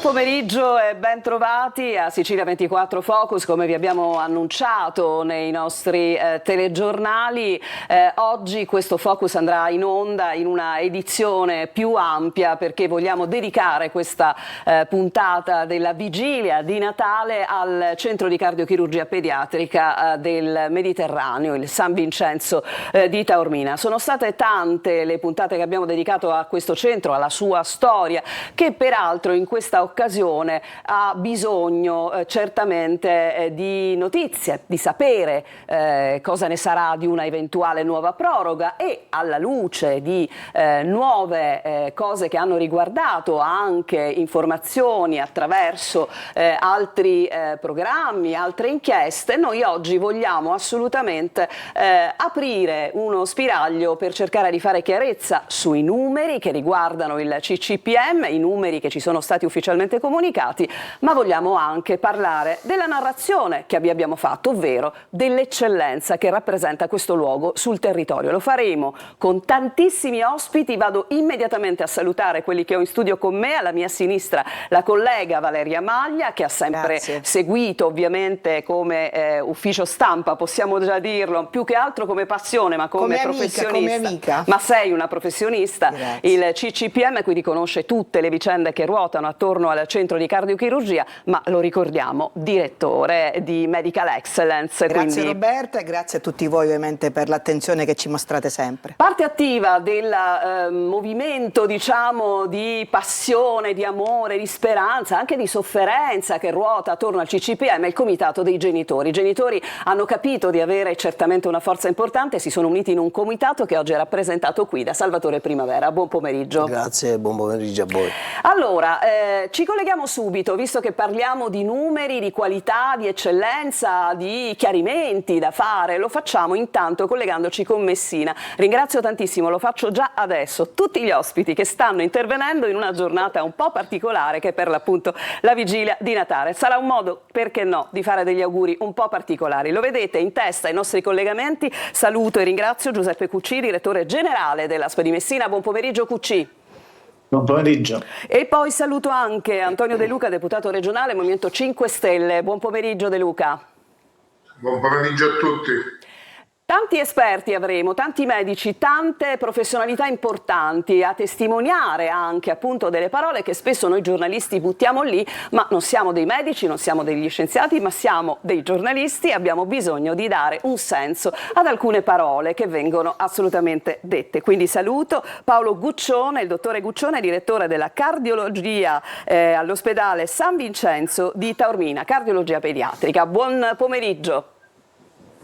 pomeriggio e ben trovati a Sicilia 24 Focus, come vi abbiamo annunciato nei nostri telegiornali. Oggi questo Focus andrà in onda in una edizione più ampia perché vogliamo dedicare questa puntata della vigilia di Natale al Centro di Cardiochirurgia Pediatrica del Mediterraneo, il San Vincenzo di Taormina. Sono state tante le puntate che abbiamo dedicato a questo centro, alla sua storia, che peraltro in questa occasione ha bisogno certamente di notizie, di sapere cosa ne sarà di una eventuale nuova proroga, e alla luce di nuove cose che hanno riguardato anche informazioni attraverso altri programmi, altre inchieste, noi oggi vogliamo assolutamente aprire uno spiraglio per cercare di fare chiarezza sui numeri che riguardano il CCPM, i numeri che ci sono stati ufficialmente comunicati, ma vogliamo anche parlare della narrazione che vi abbiamo fatto, ovvero dell'eccellenza che rappresenta questo luogo sul territorio. Lo faremo con tantissimi ospiti. Vado immediatamente a salutare quelli che ho in studio con me. Alla mia sinistra la collega Valeria Maglia, che ha sempre seguito ovviamente come ufficio stampa, possiamo già dirlo, più che altro come passione, ma come professionista. Come amica. Ma sei una professionista. Grazie. Il CCPM quindi conosce tutte le vicende che ruotano attorno al centro di cardiochirurgia, ma lo ricordiamo, direttore di Medical Excellence. Grazie quindi Roberta, e grazie a tutti voi ovviamente per l'attenzione che ci mostrate sempre. parte attiva del movimento, diciamo, di passione, di amore, di speranza, anche di sofferenza che ruota attorno al CCPM, il comitato dei genitori. I genitori hanno capito di avere certamente una forza importante e si sono uniti in un comitato che oggi è rappresentato qui da Salvatore Primavera. Buon pomeriggio. Grazie, buon pomeriggio a voi. Allora, ci colleghiamo subito, visto che parliamo di numeri, di qualità, di eccellenza, di chiarimenti da fare. Lo facciamo intanto collegandoci con Messina. Ringrazio tantissimo, lo faccio già adesso, tutti gli ospiti che stanno intervenendo in una giornata un po' particolare, che è per l'appunto la vigilia di Natale. Sarà un modo, perché no, di fare degli auguri un po' particolari. Lo vedete in testa ai nostri collegamenti. Saluto e ringrazio Giuseppe Cucci, direttore generale dell'ASP di Messina. Buon pomeriggio Cucci. Buon pomeriggio. E poi saluto anche Antonio De Luca, deputato regionale Movimento 5 Stelle. Buon pomeriggio De Luca. Buon pomeriggio a tutti. Tanti esperti avremo, tanti medici, tante professionalità importanti a testimoniare anche appunto delle parole che spesso noi giornalisti buttiamo lì, ma non siamo dei medici, non siamo degli scienziati, ma siamo dei giornalisti e abbiamo bisogno di dare un senso ad alcune parole che vengono assolutamente dette. Quindi saluto Paolo Guccione, il dottore Guccione, direttore della cardiologia all'ospedale San Vincenzo di Taormina, cardiologia pediatrica. Buon pomeriggio.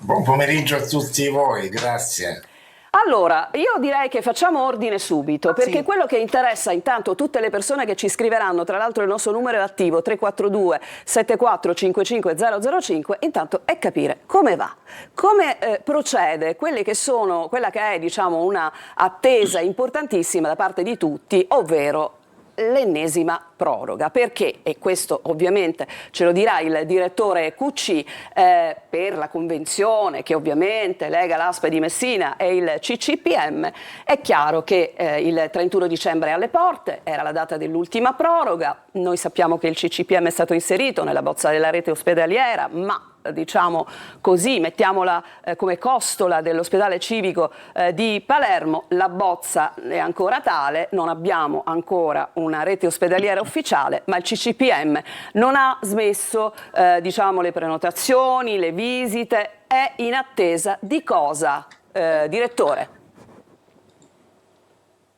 Buon pomeriggio a tutti voi, grazie. Allora, io direi che facciamo ordine subito, perché Sì. quello che interessa intanto tutte le persone che ci scriveranno, tra l'altro il nostro numero è attivo 342 7455 005, intanto è capire come va, come procede quella che è diciamo una attesa importantissima da parte di tutti, ovvero l'ennesima proroga. Perché? E questo ovviamente ce lo dirà il direttore Cucci, per la convenzione che ovviamente lega l'ASP di Messina e il CCPM, è chiaro che il 31 dicembre è alle porte, era la data dell'ultima proroga. Noi sappiamo che il CCPM è stato inserito nella bozza della rete ospedaliera, ma diciamo così, mettiamola come costola dell'ospedale civico di Palermo, la bozza è ancora tale, non abbiamo ancora una rete ospedaliera ufficiale, ma il CCPM non ha smesso diciamo le prenotazioni, le visite. È in attesa di cosa, direttore?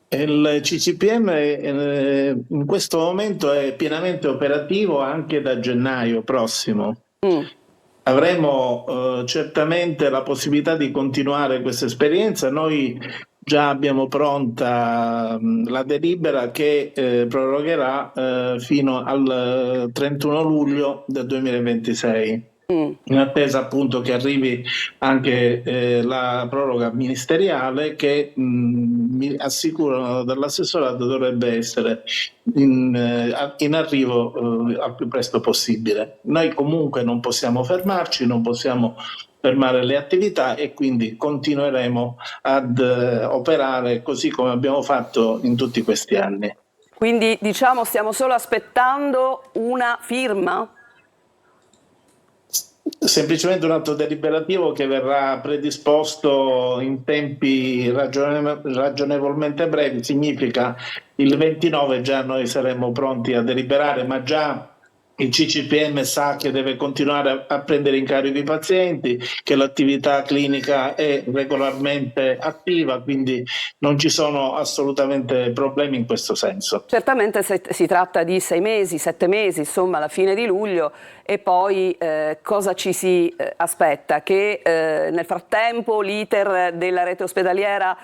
Il CCPM in questo momento è pienamente operativo anche da gennaio prossimo. Avremo certamente la possibilità di continuare questa esperienza. Noi già abbiamo pronta la delibera che prorogherà fino al 31 luglio del 2026. In attesa appunto che arrivi anche la proroga ministeriale che mi assicurano dall'assessorato dovrebbe essere in arrivo al più presto possibile. Noi comunque non possiamo fermarci, non possiamo fermare le attività e quindi continueremo ad operare così come abbiamo fatto in tutti questi anni. Quindi diciamo stiamo solo aspettando una firma? Semplicemente un atto deliberativo che verrà predisposto in tempi ragionevolmente brevi, significa il 29 già noi saremo pronti a deliberare, ma già il CCPM sa che deve continuare a prendere in carico i pazienti, che l'attività clinica è regolarmente attiva, quindi non ci sono assolutamente problemi in questo senso. Certamente si tratta di 6 mesi, 7 mesi, insomma alla fine di luglio, e poi cosa ci si aspetta? Che nel frattempo l'iter della rete ospedaliera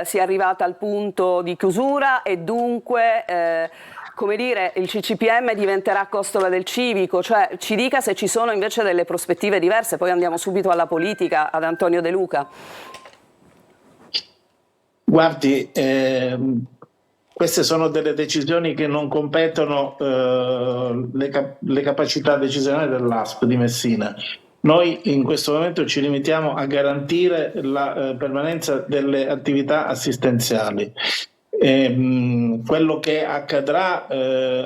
sia arrivata al punto di chiusura e dunque come dire, il CCPM diventerà costola del civico, cioè ci dica se ci sono invece delle prospettive diverse, poi andiamo subito alla politica, ad Antonio De Luca. Guardi, queste sono delle decisioni che non competono le capacità decisionali dell'ASP di Messina. Noi in questo momento ci limitiamo a garantire la permanenza delle attività assistenziali. Quello che accadrà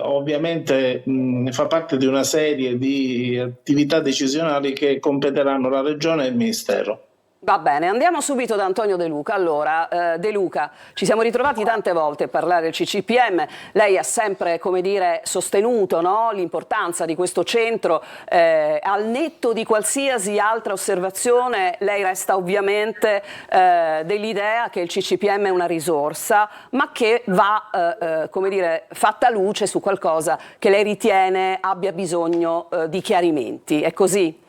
ovviamente fa parte di una serie di attività decisionali che competeranno la Regione e il Ministero. Va bene, andiamo subito da Antonio De Luca. Allora, De Luca, ci siamo ritrovati tante volte a parlare del CCPM, lei ha sempre, come dire, sostenuto, no, l'importanza di questo centro, al netto di qualsiasi altra osservazione lei resta ovviamente dell'idea che il CCPM è una risorsa, ma che va, come dire, fatta luce su qualcosa che lei ritiene abbia bisogno di chiarimenti, è così?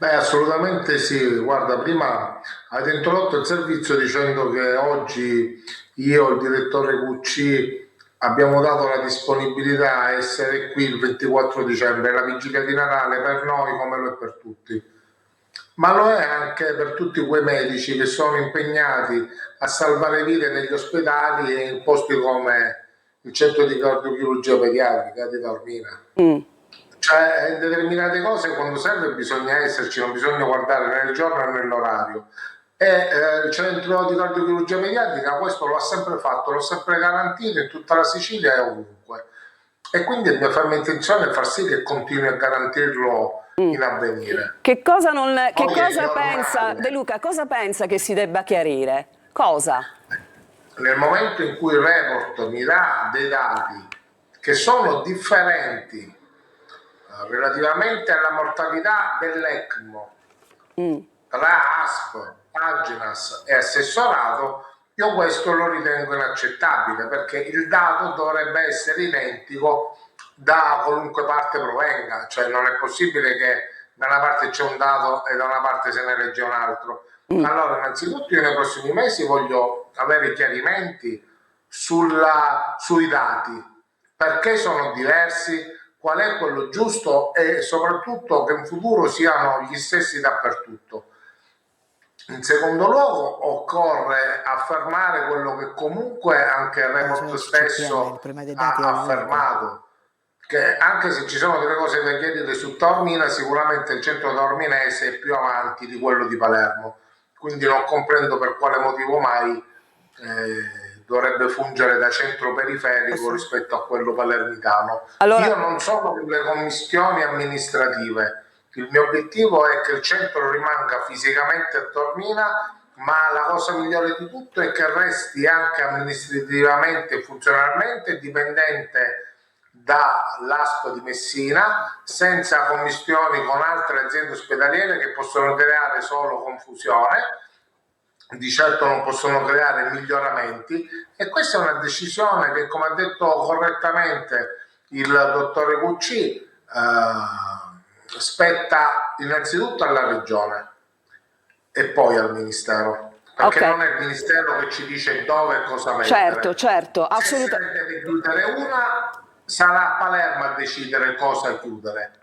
Beh, assolutamente sì. Guarda, prima avete introdotto il servizio dicendo che oggi io e il direttore QC abbiamo dato la disponibilità a essere qui il 24 dicembre, la vigilia di Natale per noi come lo è per tutti. Ma lo è anche per tutti quei medici che sono impegnati a salvare vite negli ospedali e in posti come il centro di cardiochirurgia pediatrica di Taormina. Cioè, in determinate cose quando serve bisogna esserci, non bisogna guardare nel giorno e nell'orario. E il centro di cardiochirurgia pediatrica questo lo ha sempre fatto, l'ho sempre garantito in tutta la Sicilia e ovunque. E quindi è mia ferma intenzione far sì che continui a garantirlo in avvenire. Che cosa pensa, De Luca, cosa pensa che si debba chiarire? Cosa? Nel momento in cui il report mi dà dei dati che sono differenti relativamente alla mortalità dell'ECMO tra ASP, Agenas e assessorato, io questo lo ritengo inaccettabile, perché il dato dovrebbe essere identico da qualunque parte provenga, cioè non è possibile che da una parte c'è un dato e da una parte se ne legge un altro. Allora, innanzitutto io nei prossimi mesi voglio avere chiarimenti sui dati, perché sono diversi, qual è quello giusto e soprattutto che in futuro siano gli stessi dappertutto. In secondo luogo occorre affermare quello che comunque anche il report stesso ha affermato, che anche se ci sono delle cose da chiedere su Taormina, sicuramente il centro taorminese è più avanti di quello di Palermo, quindi non comprendo per quale motivo mai dovrebbe fungere da centro periferico rispetto a quello palermitano. Allora, io non sono per le commissioni amministrative, il mio obiettivo è che il centro rimanga fisicamente a Taormina, ma la cosa migliore di tutto è che resti anche amministrativamente e funzionalmente dipendente dall'ASP di Messina, senza commissioni con altre aziende ospedaliere che possono creare solo confusione. Di certo non possono creare miglioramenti, e questa è una decisione che, come ha detto correttamente il dottore Cucci, spetta innanzitutto alla Regione e poi al Ministero, perché non è il Ministero che ci dice dove e cosa mettere. Certo, assolutamente. Se deve chiudere una, sarà Palermo a decidere cosa chiudere,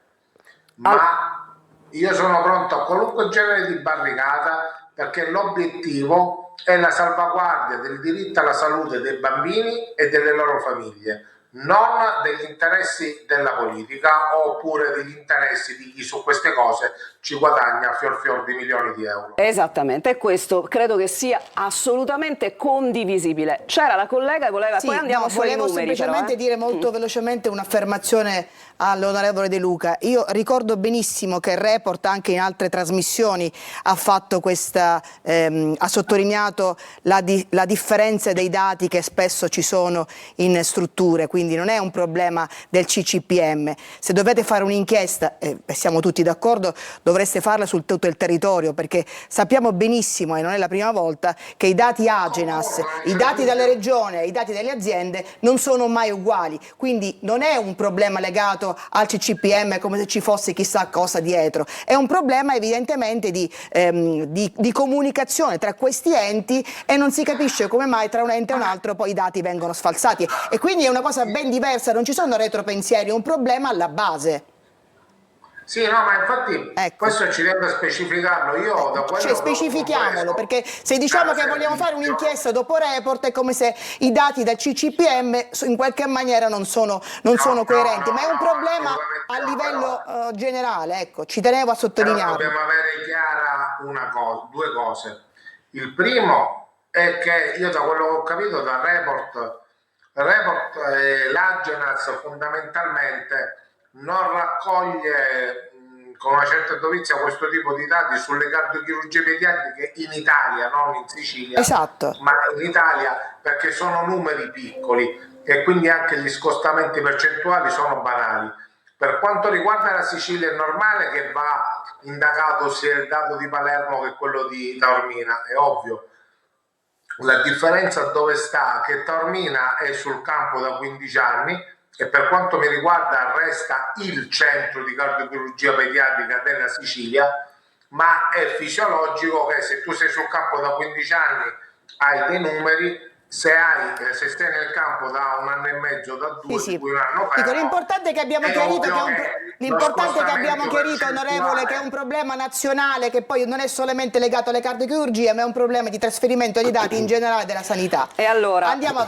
ma io sono pronto a qualunque genere di barricata, perché l'obiettivo è la salvaguardia del diritto alla salute dei bambini e delle loro famiglie, non degli interessi della politica oppure degli interessi di chi su queste cose ci guadagna fior di milioni di euro. Esattamente, e questo credo che sia assolutamente condivisibile. C'era la collega e voleva, poi andiamo sui numeri. Volevo semplicemente dire molto velocemente un'affermazione all'onorevole De Luca. Io ricordo benissimo che il Report anche in altre trasmissioni ha fatto questa, ha sottolineato la differenza dei dati che spesso ci sono in strutture, quindi non è un problema del CCPM. Se dovete fare un'inchiesta, e siamo tutti d'accordo, dovreste farla su tutto il territorio, perché sappiamo benissimo, e non è la prima volta, che i dati Agenas, i dati dalle regioni e i dati delle aziende non sono mai uguali, quindi non è un problema legato al CCPM come se ci fosse chissà cosa dietro, è un problema evidentemente di comunicazione tra questi enti, e non si capisce come mai tra un ente e un altro poi i dati vengono sfalsati, e quindi è una cosa ben diversa, non ci sono retropensieri, è un problema alla base. Sì, no, ma infatti questo ci deve specificarlo. Io da quello specifichiamolo, perché se diciamo che vogliamo fare un'inchiesta dopo Report è come se i dati del CCPM in qualche maniera non sono coerenti, ma è un problema a livello generale, ecco, ci tenevo a sottolinearlo. Dobbiamo avere chiara due cose. Il primo è che io da quello che ho capito dal Report e l'Agenas fondamentalmente non raccoglie con una certa dovizia questo tipo di dati sulle cardiochirurgie pediatriche in Italia, non in Sicilia, esatto, ma in Italia, perché sono numeri piccoli e quindi anche gli scostamenti percentuali sono banali. Per quanto riguarda la Sicilia è normale che va indagato sia il dato di Palermo che quello di Taormina, è ovvio. La differenza dove sta? Che Taormina è sul campo da 15 anni e per quanto mi riguarda resta il centro di cardiochirurgia pediatrica della Sicilia, ma è fisiologico che se tu sei sul campo da 15 anni hai dei numeri, se stai nel campo da 1 anno e mezzo, da 2, sì. un anno fermo, l'importante è che abbiamo chiarito onorevole, che è un problema nazionale, che poi non è solamente legato alle cardiochirurgie, ma è un problema di trasferimento di dati in generale della sanità. E allora andiamo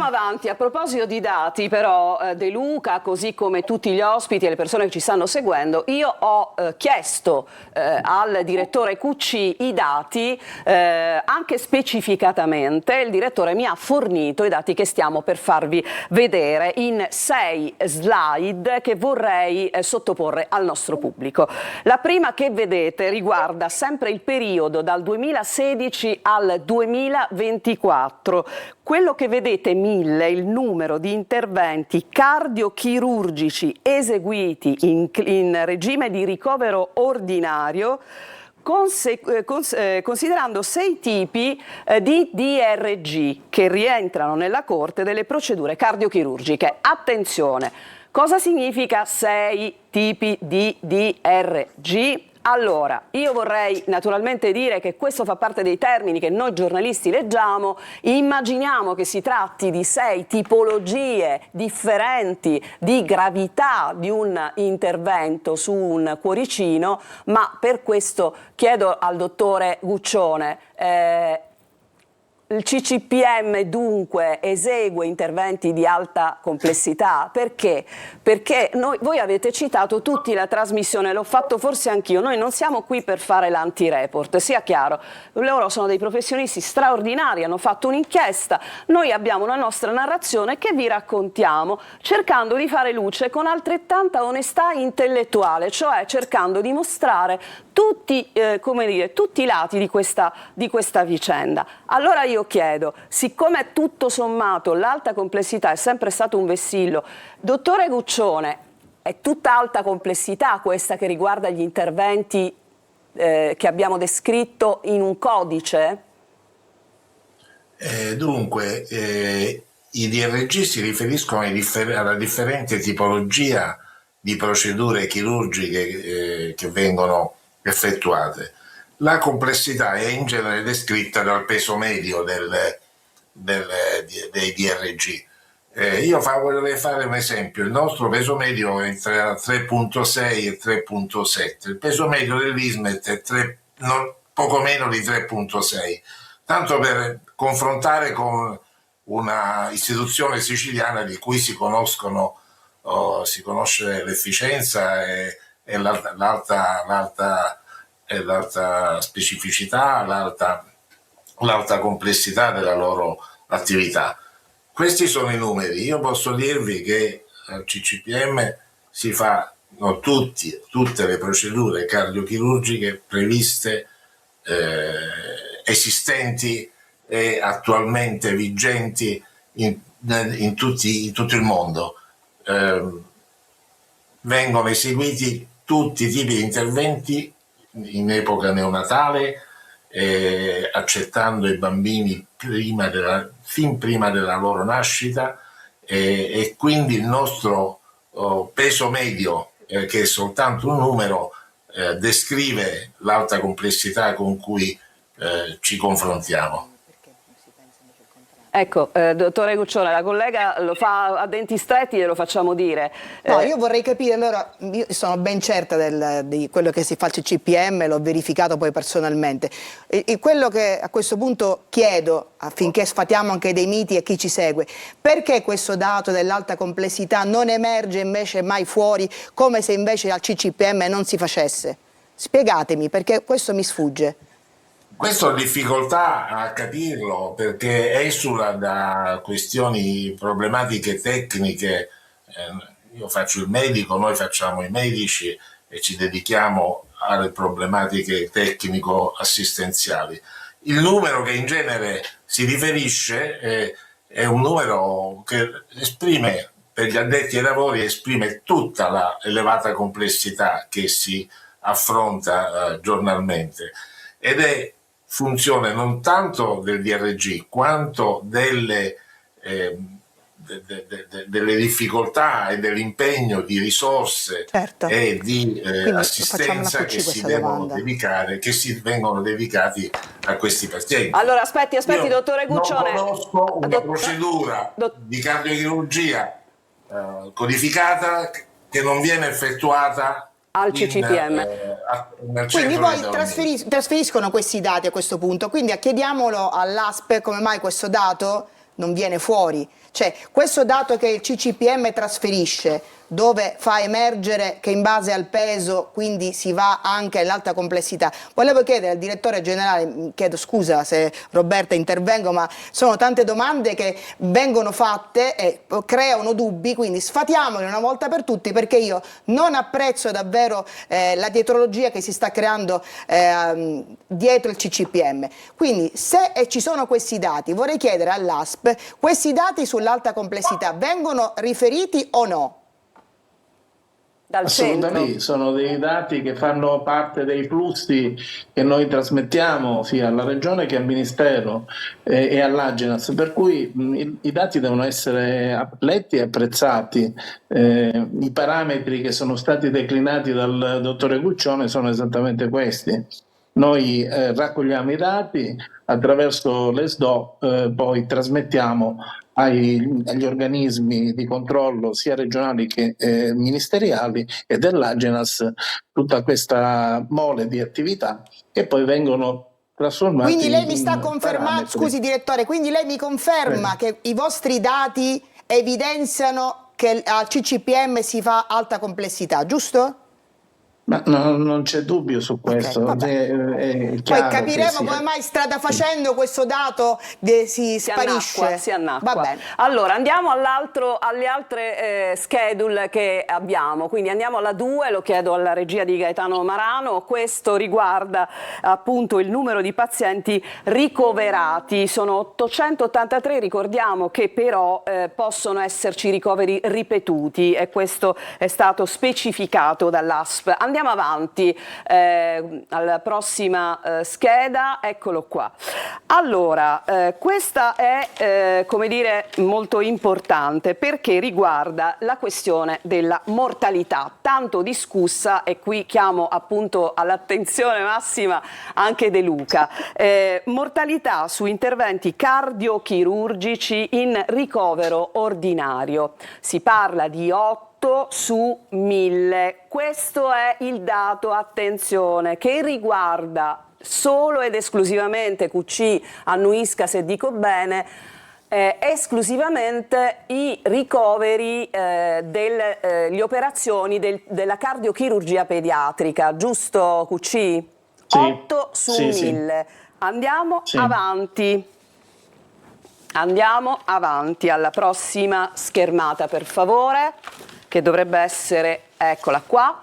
avanti. A proposito di dati, però, De Luca, così come tutti gli ospiti e le persone che ci stanno seguendo, io ho chiesto al direttore QC i dati, anche specificatamente. Il direttore mi ha fornito i dati che stiamo per farvi vedere in 6 slide che vorrei sottoporre al nostro pubblico. La prima che vedete riguarda sempre il periodo dal 2016 al 2024. Quello che vedete 1000, il numero di interventi cardiochirurgici eseguiti in regime di ricovero ordinario, considerando 6 tipi di DRG che rientrano nella corte delle procedure cardiochirurgiche. Attenzione, cosa significa 6 tipi di DRG? Allora, io vorrei naturalmente dire che questo fa parte dei termini che noi giornalisti leggiamo, immaginiamo che si tratti di 6 tipologie differenti di gravità di un intervento su un cuoricino, ma per questo chiedo al dottore Guccione, il CCPM dunque esegue interventi di alta complessità, perché? Perché voi avete citato tutti la trasmissione, l'ho fatto forse anch'io, noi non siamo qui per fare l'anti-report, sia chiaro, loro sono dei professionisti straordinari, hanno fatto un'inchiesta, noi abbiamo la nostra narrazione che vi raccontiamo, cercando di fare luce con altrettanta onestà intellettuale, cioè cercando di mostrare tutti i lati di questa vicenda. Allora io chiedo, siccome tutto sommato l'alta complessità è sempre stato un vessillo, dottore Guccione, è tutta alta complessità questa che riguarda gli interventi che abbiamo descritto in un codice? Dunque, i DRG si riferiscono alla differente tipologia di procedure chirurgiche che vengono effettuate. La complessità è in genere descritta dal peso medio dei DRG. Io vorrei fare un esempio. Il nostro peso medio è tra 3.6 e 3.7. Il peso medio dell'Ismet è poco meno di 3.6. Tanto per confrontare con una istituzione siciliana di cui si conosce l'efficienza e l'alta specificità, l'alta complessità della loro attività. Questi sono i numeri. Io posso dirvi che al CCPM si fanno tutte le procedure cardiochirurgiche previste, esistenti e attualmente vigenti in tutto il mondo. Vengono eseguiti tutti i tipi di interventi in epoca neonatale, accettando i bambini fin prima della loro nascita, e quindi il nostro peso medio, che è soltanto un numero, descrive l'alta complessità con cui ci confrontiamo. Ecco, dottore Guccione, la collega lo fa a denti stretti e lo facciamo dire. No, io vorrei capire, allora, io sono ben certa di quello che si fa al CCPM, l'ho verificato poi personalmente, e quello che a questo punto chiedo, affinché sfatiamo anche dei miti a chi ci segue, perché questo dato dell'alta complessità non emerge invece mai fuori, come se invece al CCPM non si facesse? Spiegatemi, perché questo mi sfugge. Questo ho difficoltà a capirlo, perché esula da questioni problematiche tecniche. Io faccio il medico, noi facciamo i medici e ci dedichiamo alle problematiche tecnico-assistenziali. Il numero che in genere si riferisce è un numero che esprime, per gli addetti ai lavori, esprime tutta la elevata complessità che si affronta giornalmente, ed è funzione non tanto del DRG quanto delle difficoltà e dell'impegno di risorse, certo, e di assistenza che si vengono dedicati a questi pazienti. Allora aspetti, Io dottore Guccione. non conosco una procedura di cardiochirurgia codificata che non viene effettuata al CCPM. Quindi poi trasferiscono questi dati a questo punto, quindi chiediamolo all'ASP come mai questo dato non viene fuori, cioè questo dato che il CCPM trasferisce, dove fa emergere che in base al peso quindi si va anche all'alta complessità. Volevo chiedere al direttore generale, chiedo scusa se Roberta intervengo, ma sono tante domande che vengono fatte e creano dubbi, quindi sfatiamoli una volta per tutti, perché io non apprezzo davvero la dietrologia che si sta creando dietro il CCPM. Quindi se ci sono questi dati, vorrei chiedere all'ASP, questi dati sull'alta complessità vengono riferiti o no? Assolutamente, sono dei dati che fanno parte dei flussi che noi trasmettiamo sia alla Regione che al Ministero e all'Agenas, per cui i dati devono essere letti e apprezzati. I parametri che sono stati declinati dal dottore Guccione sono esattamente questi. Noi raccogliamo i dati attraverso l'ESDO, poi trasmettiamo agli organismi di controllo sia regionali che ministeriali e dell'Agenas tutta questa mole di attività che poi vengono trasformate. Quindi lei mi sta confermando, scusi direttore, quindi lei mi conferma che i vostri dati evidenziano che al CCPM si fa alta complessità, giusto? Ma no, non c'è dubbio su questo. Poi capiremo come mai strada facendo questo dato si sparisce. Si annacqua. Va bene. Allora andiamo alle altre schedule che abbiamo, quindi andiamo alla 2, lo chiedo alla regia di Gaetano Marano. Questo riguarda appunto il numero di pazienti ricoverati, sono 883, ricordiamo che però possono esserci ricoveri ripetuti e questo è stato specificato dall'ASP. Andiamo avanti alla prossima scheda, eccolo qua. Allora, questa è come dire molto importante perché riguarda la questione della mortalità, tanto discussa, e qui chiamo appunto all'attenzione massima anche De Luca. Mortalità su interventi cardiochirurgici in ricovero ordinario. Si parla di 8 su 1000. Questo è il dato, attenzione, che riguarda solo ed esclusivamente QC, annuisca se dico bene, esclusivamente i ricoveri delle operazioni della cardiochirurgia pediatrica, giusto QC? Sì. 8 su Sì, 1000. Andiamo Sì. avanti. Andiamo avanti alla prossima schermata, per favore, che dovrebbe essere, eccola qua.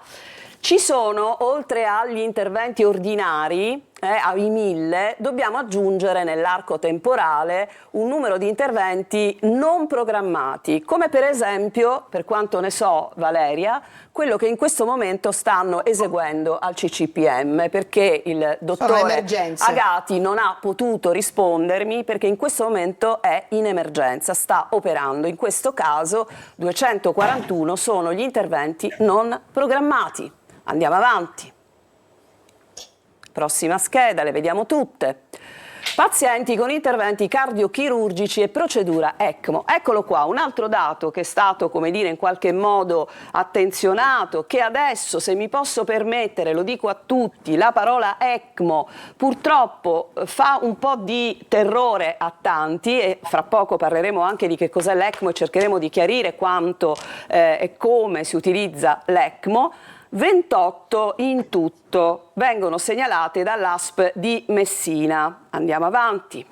Ci sono, oltre agli interventi ordinari, ai 1000, dobbiamo aggiungere nell'arco temporale un numero di interventi non programmati, come per esempio, per quanto ne so, Valeria, quello che in questo momento stanno eseguendo al CCPM, perché il dottore emergenze. Agati non ha potuto rispondermi perché in questo momento è in emergenza, sta operando. In questo caso 241 sono gli interventi non programmati. Andiamo avanti. Prossima scheda, le vediamo tutte. Pazienti con interventi cardiochirurgici e procedura ECMO. Eccolo qua, un altro dato che è stato, come dire, in qualche modo attenzionato, che adesso, se mi posso permettere, lo dico a tutti, la parola ECMO purtroppo fa un po' di terrore a tanti, e fra poco parleremo anche di che cos'è l'ECMO e cercheremo di chiarire quanto e come si utilizza l'ECMO. 28 in tutto vengono segnalate dall'ASP di Messina. Andiamo avanti.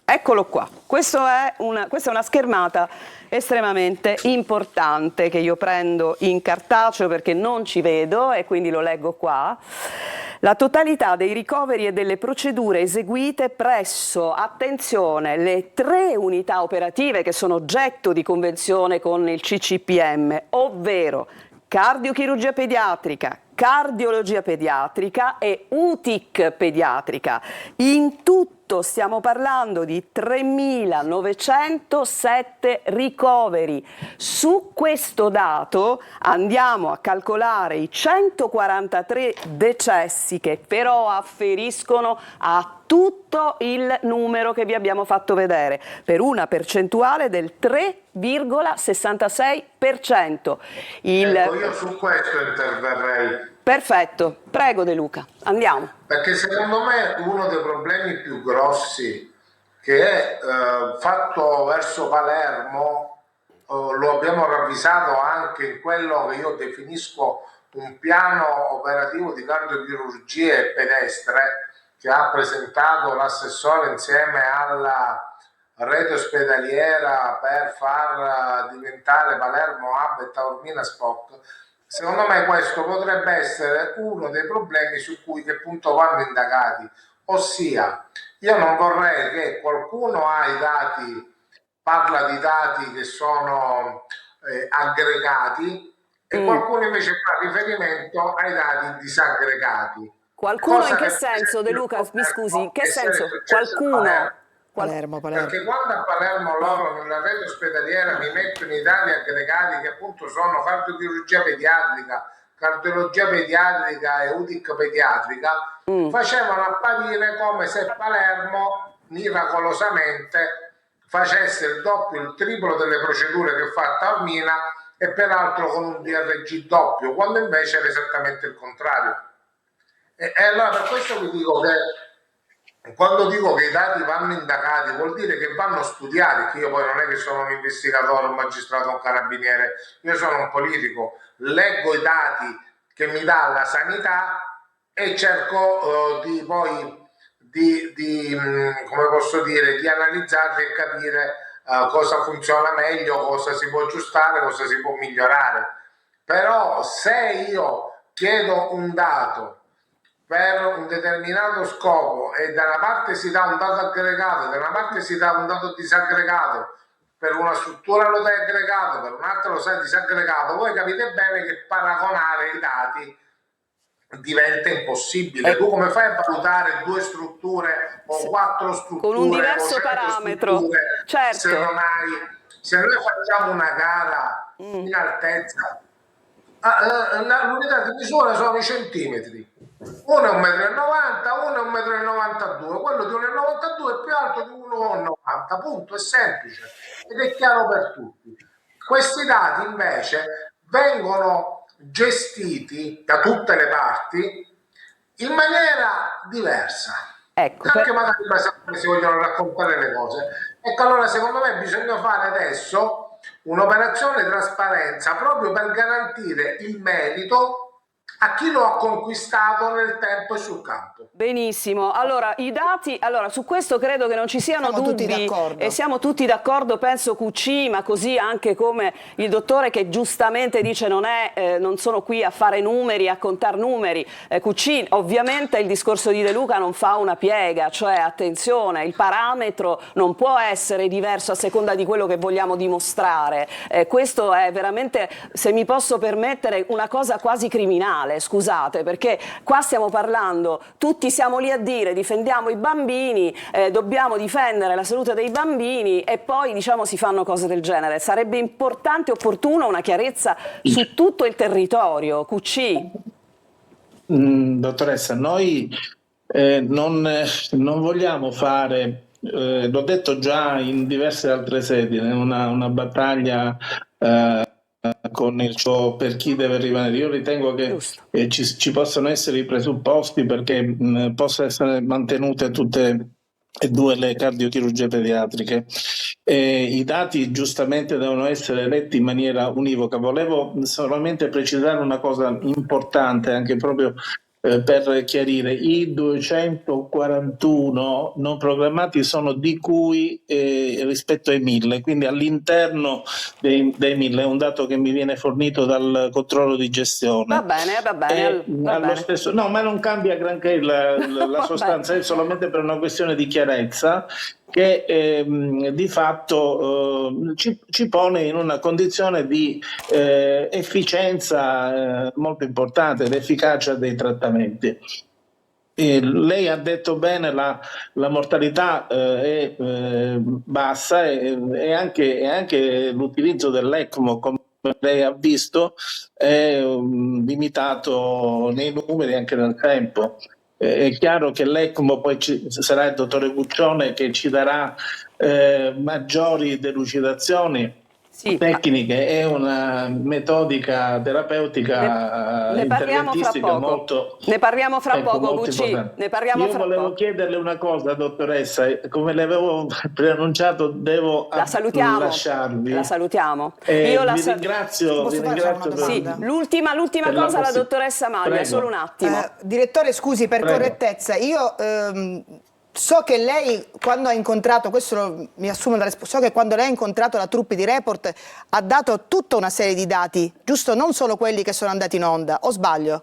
Eccolo qua, questa è una schermata estremamente importante che io prendo in cartaceo perché non ci vedo e quindi lo leggo qua. La totalità dei ricoveri e delle procedure eseguite presso, attenzione, le 3 unità operative che sono oggetto di convenzione con il CCPM, ovvero cardiochirurgia pediatrica, cardiologia pediatrica e UTIC pediatrica. In tutto stiamo parlando di 3.907 ricoveri. Su questo dato andiamo a calcolare i 143 decessi che però afferiscono a tutto il numero che vi abbiamo fatto vedere, per una percentuale del 3,66%. Ecco, io su questo interverrei. Perfetto, prego De Luca, andiamo. Perché secondo me uno dei problemi più grossi che è fatto verso Palermo, lo abbiamo ravvisato anche in quello che io definisco un piano operativo di cardiochirurgia e pedestre che ha presentato l'assessore insieme alla rete ospedaliera per far diventare Palermo Hub e Taormina Spock. Secondo me questo potrebbe essere uno dei problemi su cui che punto vanno indagati, ossia io non vorrei che qualcuno ha i dati, parla di dati che sono aggregati e qualcuno invece fa riferimento ai dati disaggregati. Qualcuno Cosa in che per senso, esempio De Luca? Mi scusi, in che senso? successo a Qualcuno? Palermo. Perché quando a Palermo loro nella rete ospedaliera mi mettono i dati aggregati che appunto sono cardiochirurgia pediatrica, cardiologia pediatrica e UTIC pediatrica, facevano apparire come se Palermo miracolosamente facesse il doppio, il triplo delle procedure che fa Taormina e peraltro con un DRG doppio, quando invece era esattamente il contrario. E allora per questo vi dico che quando dico che i dati vanno indagati vuol dire che vanno studiati, che io poi non è che sono un investigatore, un magistrato, un carabiniere, io sono un politico, leggo i dati che mi dà la sanità e cerco come posso dire, di analizzarli e capire cosa funziona meglio, cosa si può aggiustare, cosa si può migliorare. Però se io chiedo un dato per un determinato scopo e da una parte si dà un dato aggregato, da una parte si dà un dato disaggregato, per una struttura lo dai aggregato, per un'altra lo sai disaggregato, voi capite bene che paragonare i dati diventa impossibile. Tu come fai a valutare 2 strutture o 4 strutture con un diverso o 100 parametro? Certo. se noi facciamo una gara in altezza, l'unità di misura sono i centimetri. Uno è 1,90 m, uno è 1,92 m, quello di 1,92 m è più alto di 1,90 m, punto, è semplice ed è chiaro per tutti. Questi dati invece vengono gestiti da tutte le parti in maniera diversa. Ecco, anche magari come si vogliono raccontare le cose. Ecco, allora secondo me bisogna fare adesso un'operazione trasparenza proprio per garantire il merito a chi lo ha conquistato nel tempo e sul campo. benissimo, allora i dati, su questo credo che non ci siano Siamo tutti dubbi d'accordo. e siamo tutti d'accordo, penso QC, ma così anche come il dottore che giustamente dice non sono qui a fare numeri, a contare numeri. QC, ovviamente il discorso di De Luca non fa una piega, cioè attenzione, il parametro non può essere diverso a seconda di quello che vogliamo dimostrare. Questo è veramente, se mi posso permettere, una cosa quasi criminale. Scusate, perché qua stiamo parlando, tutti siamo lì a dire difendiamo i bambini, dobbiamo difendere la salute dei bambini e poi diciamo si fanno cose del genere. Sarebbe importante e opportuno una chiarezza su tutto il territorio. QC. Dottoressa, noi non vogliamo fare, l'ho detto già in diverse altre sedi, una battaglia con il suo per chi deve rimanere. Io ritengo che ci possano essere i presupposti perché possano essere mantenute tutte e due le cardiochirurgie pediatriche. I dati giustamente devono essere letti in maniera univoca. Volevo solamente precisare una cosa importante anche proprio per chiarire: i 241 non programmati sono di cui rispetto ai 1000, quindi all'interno dei 1000, è un dato che mi viene fornito dal controllo di gestione. Va bene, va bene. Stesso, no, ma non cambia granché la sostanza, è solamente per una questione di chiarezza che di fatto ci pone in una condizione di efficienza molto importante, l'efficacia dei trattamenti. Lei ha detto bene, la mortalità è bassa e anche l'utilizzo dell'ECMO, come lei ha visto, è limitato nei numeri e anche nel tempo. È chiaro che l'ECMO poi sarà il dottore Guccione che ci darà maggiori delucidazioni tecniche e una metodica terapeutica ne parliamo fra poco. molto, ne parliamo fra poco, Gucci. Io volevo chiederle una cosa, dottoressa, come le avevo preannunciato, devo lasciarvi. La salutiamo. Io vi ringrazio. L'ultima cosa alla dottoressa Maglia, solo un attimo. Direttore, scusi, per correttezza, io so che lei, quando ha incontrato, mi assumo so che quando lei ha incontrato la troupe di Report ha dato tutta una serie di dati, giusto? Non solo quelli che sono andati in onda, o sbaglio?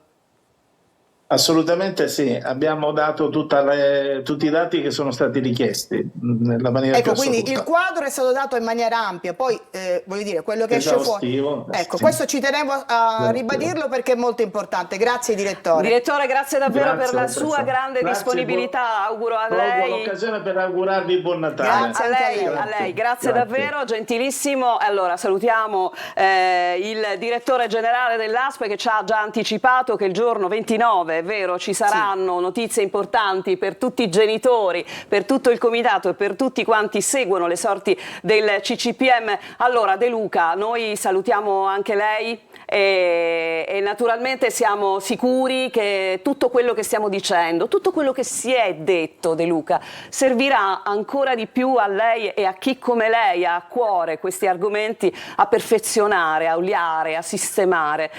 Assolutamente sì, abbiamo dato tutti i dati che sono stati richiesti nella maniera più assoluta. Quindi il quadro è stato dato in maniera ampia, poi voglio dire, quello che esce fuori. Ecco, questo ci tenevo a ribadirlo perché è molto importante. Grazie direttore. Direttore, grazie davvero per la sua grande disponibilità, auguro a lei. Colgo l'occasione per augurarvi buon Natale. A lei, grazie davvero, gentilissimo. Allora salutiamo il direttore generale dell'ASP che ci ha già anticipato che il giorno 29 è vero, ci saranno notizie importanti per tutti i genitori, per tutto il comitato e per tutti quanti seguono le sorti del CCPM. Allora De Luca, noi salutiamo anche lei e naturalmente siamo sicuri che tutto quello che stiamo dicendo, tutto quello che si è detto, De Luca, servirà ancora di più a lei e a chi come lei ha a cuore questi argomenti a perfezionare, a oliare, a sistemare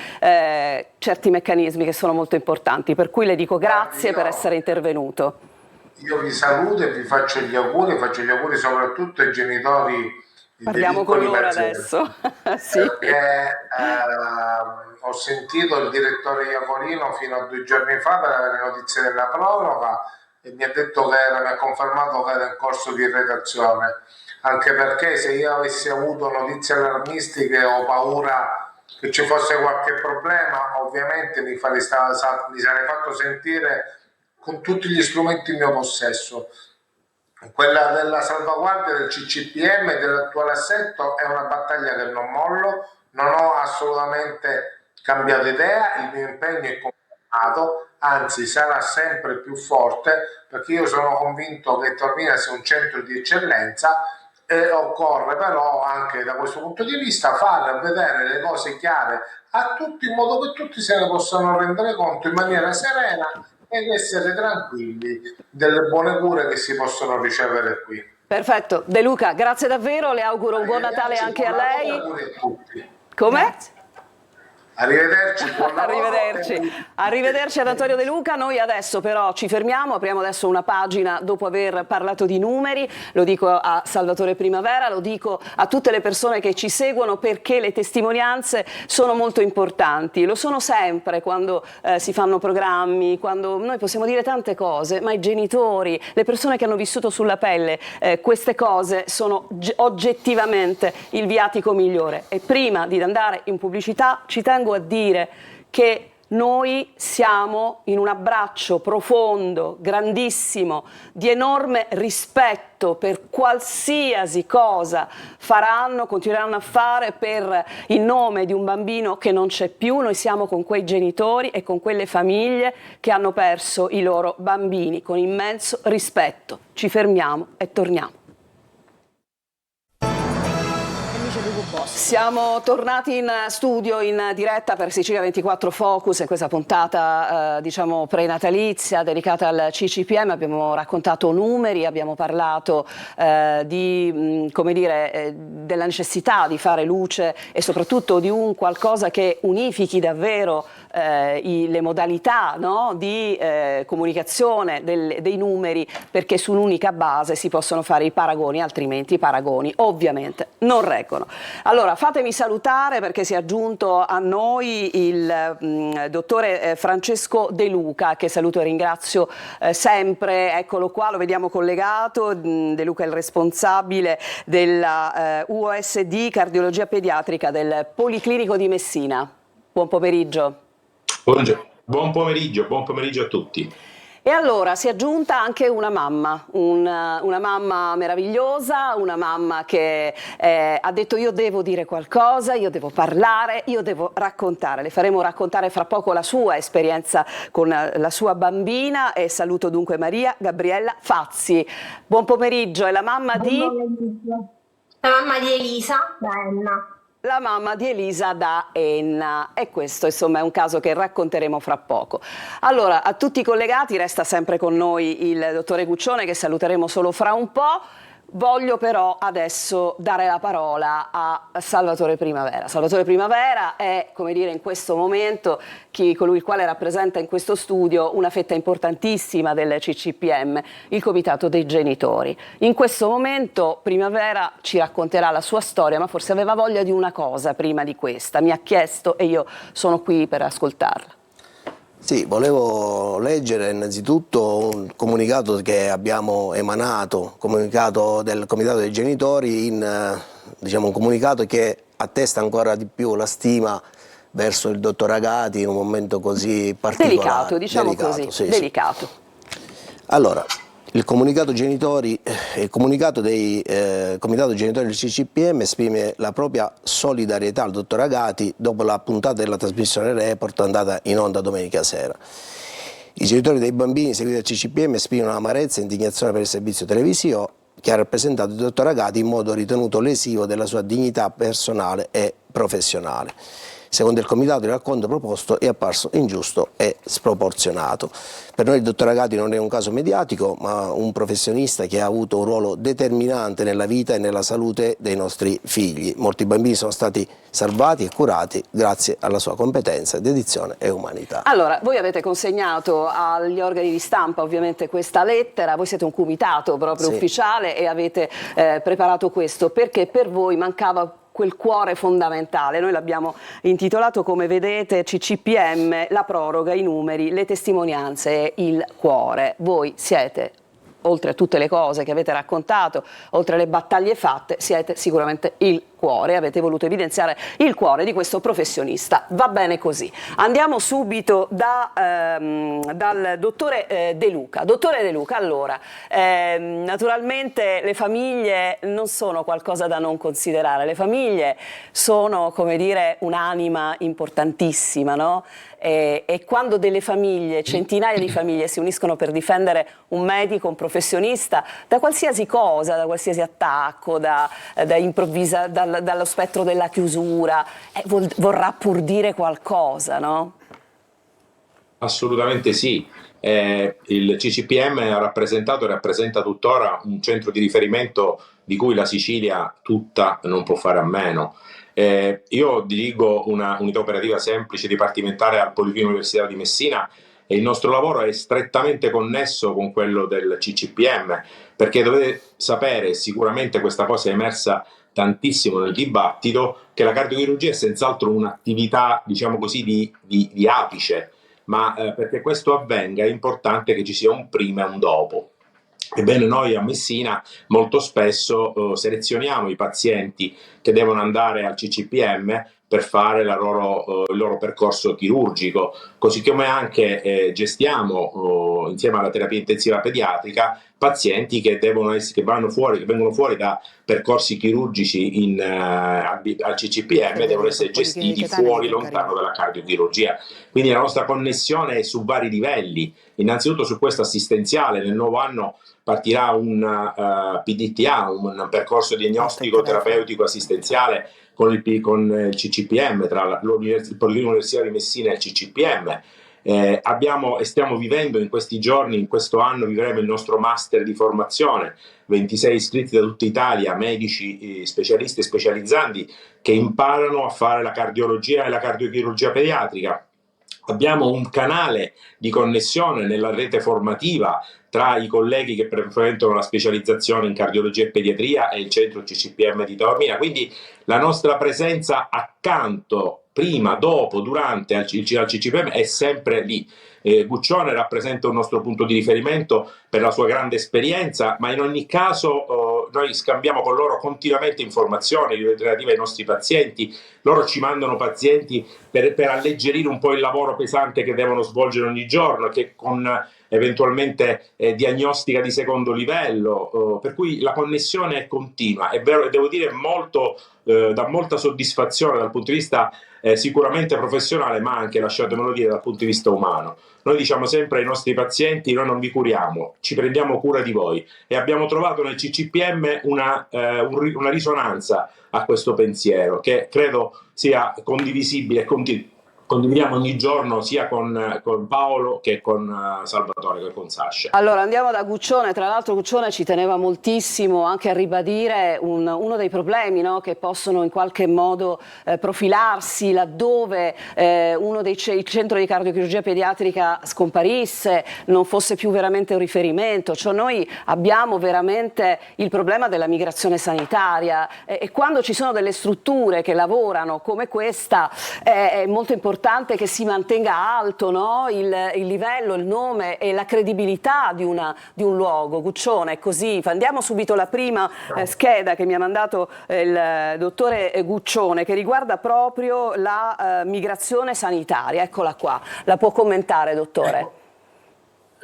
certi meccanismi che sono molto importanti. Per cui le dico grazie per essere intervenuto. Io vi saluto e vi faccio gli auguri soprattutto ai genitori. Parliamo con loro adesso. Sì. Perché ho sentito il direttore Iacolino fino a 2 giorni fa per le notizie della proroga e mi ha detto mi ha confermato che era in corso di redazione, anche perché se io avessi avuto notizie allarmistiche o paura che ci fosse qualche problema, ovviamente mi sarei fatto sentire con tutti gli strumenti in mio possesso. Quella della salvaguardia del CCPM e dell'attuale assetto è una battaglia che non mollo, non ho assolutamente cambiato idea, il mio impegno è confermato, anzi sarà sempre più forte, perché io sono convinto che Taormina sia un centro di eccellenza e occorre però anche da questo punto di vista far vedere le cose chiare a tutti in modo che tutti se ne possano rendere conto in maniera serena ed essere tranquilli delle buone cure che si possono ricevere qui. Perfetto. De Luca, grazie davvero, le auguro un buon Natale anche a lei. Auguri a tutti. Come? Arrivederci, buon lavoro. Arrivederci ad Antonio De Luca. Noi adesso però ci fermiamo, apriamo adesso una pagina dopo aver parlato di numeri, lo dico a Salvatore Primavera, lo dico a tutte le persone che ci seguono, perché le testimonianze sono molto importanti, lo sono sempre quando si fanno programmi, quando noi possiamo dire tante cose, ma i genitori, le persone che hanno vissuto sulla pelle queste cose sono oggettivamente il viatico migliore. E prima di andare in pubblicità ci tengo a dire che noi siamo in un abbraccio profondo, grandissimo, di enorme rispetto per qualsiasi cosa faranno, continueranno a fare per il nome di un bambino che non c'è più. Noi siamo con quei genitori e con quelle famiglie che hanno perso i loro bambini, con immenso rispetto. Ci fermiamo e torniamo. Siamo tornati in studio in diretta per Sicilia 24 Focus in questa puntata diciamo prenatalizia dedicata al CCPM. Abbiamo raccontato numeri, abbiamo parlato di come dire della necessità di fare luce e soprattutto di un qualcosa che unifichi davvero le modalità, no, di comunicazione dei numeri, perché su un'unica base si possono fare i paragoni, altrimenti i paragoni ovviamente non reggono. Allora fatemi salutare, perché si è aggiunto a noi il dottore Francesco De Luca, che saluto e ringrazio sempre, eccolo qua, lo vediamo collegato. De Luca è il responsabile della UOSD cardiologia pediatrica del Policlinico di Messina. Buon pomeriggio. Buon pomeriggio a tutti. E allora si è aggiunta anche una mamma meravigliosa, una mamma che ha detto: io devo dire qualcosa, io devo parlare, io devo raccontare. Le faremo raccontare fra poco la sua esperienza con la sua bambina, e saluto dunque Maria Gabriella Fazzi. Buon pomeriggio, è la mamma di... La mamma di Elisa da Enna. La mamma di Elisa da Enna, e questo insomma è un caso che racconteremo fra poco. Allora, a tutti i collegati resta sempre con noi il dottore Guccione, che saluteremo solo fra un po'. Voglio però adesso dare la parola a Salvatore Primavera. Salvatore Primavera è, come dire, in questo momento colui il quale rappresenta in questo studio una fetta importantissima del CCPM, il Comitato dei Genitori. In questo momento Primavera ci racconterà la sua storia, ma forse aveva voglia di una cosa prima di questa. Mi ha chiesto e io sono qui per ascoltarla. Sì, volevo leggere innanzitutto un comunicato che abbiamo emanato, comunicato del Comitato dei Genitori, diciamo un comunicato che attesta ancora di più la stima verso il dottor Agati in un momento così particolare. Delicato, diciamo così, sì, delicato. Sì. Allora, il comunicato genitori, il comunicato dei Comitato Genitori del CCPM esprime la propria solidarietà al dottor Agati dopo la puntata della trasmissione Report andata in onda domenica sera. I genitori dei bambini seguiti dal CCPM esprimono amarezza e indignazione per il servizio televisivo che ha rappresentato il dottor Agati in modo ritenuto lesivo della sua dignità personale e professionale. Secondo il comitato, il racconto proposto è apparso ingiusto e sproporzionato. Per noi il dottor Agati non è un caso mediatico, ma un professionista che ha avuto un ruolo determinante nella vita e nella salute dei nostri figli. Molti bambini sono stati salvati e curati grazie alla sua competenza, dedizione e umanità. Allora, voi avete consegnato agli organi di stampa ovviamente questa lettera, voi siete un comitato proprio ufficiale e avete preparato questo perché per voi mancava quel cuore fondamentale. Noi l'abbiamo intitolato, come vedete, CCPM, la proroga, i numeri, le testimonianze e il cuore. Voi siete, oltre a tutte le cose che avete raccontato, oltre alle battaglie fatte, siete sicuramente il cuore, avete voluto evidenziare il cuore di questo professionista. Va bene così. Andiamo subito dal dottore De Luca. Dottore De Luca, allora, naturalmente le famiglie non sono qualcosa da non considerare, le famiglie sono, come dire, un'anima importantissima, no? E quando delle famiglie, centinaia di famiglie si uniscono per difendere un medico, un professionista, da qualsiasi cosa, da qualsiasi attacco, dallo spettro della chiusura, vorrà pur dire qualcosa, no? Assolutamente sì. Il CCPM ha rappresentato e rappresenta tuttora un centro di riferimento di cui la Sicilia tutta non può fare a meno. Io dirigo una unità operativa semplice dipartimentale al Policlinico Universitario di Messina e il nostro lavoro è strettamente connesso con quello del CCPM, perché dovete sapere, sicuramente questa cosa è emersa tantissimo nel dibattito, che la cardiochirurgia è senz'altro un'attività, diciamo così, di apice, ma perché questo avvenga è importante che ci sia un prima e un dopo. Ebbene, noi a Messina molto spesso selezioniamo i pazienti che devono andare al CCPM per fare il loro percorso chirurgico, così come anche gestiamo insieme alla terapia intensiva pediatrica pazienti che vengono fuori da percorsi chirurgici al CCPM e devono essere gestiti fuori, lontano dalla cardiochirurgia. Quindi la nostra connessione è su vari livelli. Innanzitutto su questo assistenziale, nel nuovo anno partirà un PDTA, un percorso diagnostico terapeutico assistenziale con il CCPM, tra il Policlinico Universitario di Messina e il CCPM. Stiamo vivendo in questi giorni, in questo anno vivremo il nostro master di formazione, 26 iscritti da tutta Italia, medici, specialisti e specializzanti che imparano a fare la cardiologia e la cardiochirurgia pediatrica. Abbiamo un canale di connessione nella rete formativa tra i colleghi che frequentano la specializzazione in cardiologia e pediatria e il centro CCPM di Taormina, quindi la nostra presenza accanto, prima, dopo, durante al CCPM è sempre lì. Guccione rappresenta un nostro punto di riferimento per la sua grande esperienza, ma in ogni caso noi scambiamo con loro continuamente informazioni relative ai nostri pazienti. Loro ci mandano pazienti per alleggerire un po' il lavoro pesante che devono svolgere ogni giorno, che con eventualmente diagnostica di secondo livello, per cui la connessione è continua. È vero, e devo dire dà molta soddisfazione dal punto di vista sicuramente professionale, ma anche, lasciatemelo dire, dal punto di vista umano. Noi diciamo sempre ai nostri pazienti: noi non vi curiamo, ci prendiamo cura di voi, e abbiamo trovato nel CCPM una risonanza a questo pensiero che credo sia condivisibile e condividiamo ogni giorno sia con Paolo che con Salvatore, che con Sasha. Allora andiamo da Guccione. Tra l'altro Guccione ci teneva moltissimo anche a ribadire uno dei problemi, no, che possono in qualche modo profilarsi laddove il centro di cardiochirurgia pediatrica scomparisse, non fosse più veramente un riferimento. Cioè noi abbiamo veramente il problema della migrazione sanitaria e quando ci sono delle strutture che lavorano come questa è molto importante che si mantenga alto, no? il livello, il nome e la credibilità di un luogo. Guccione, è così. Andiamo subito alla prima scheda che mi ha mandato il dottore Guccione, che riguarda proprio la migrazione sanitaria. Eccola qua, la può commentare, dottore?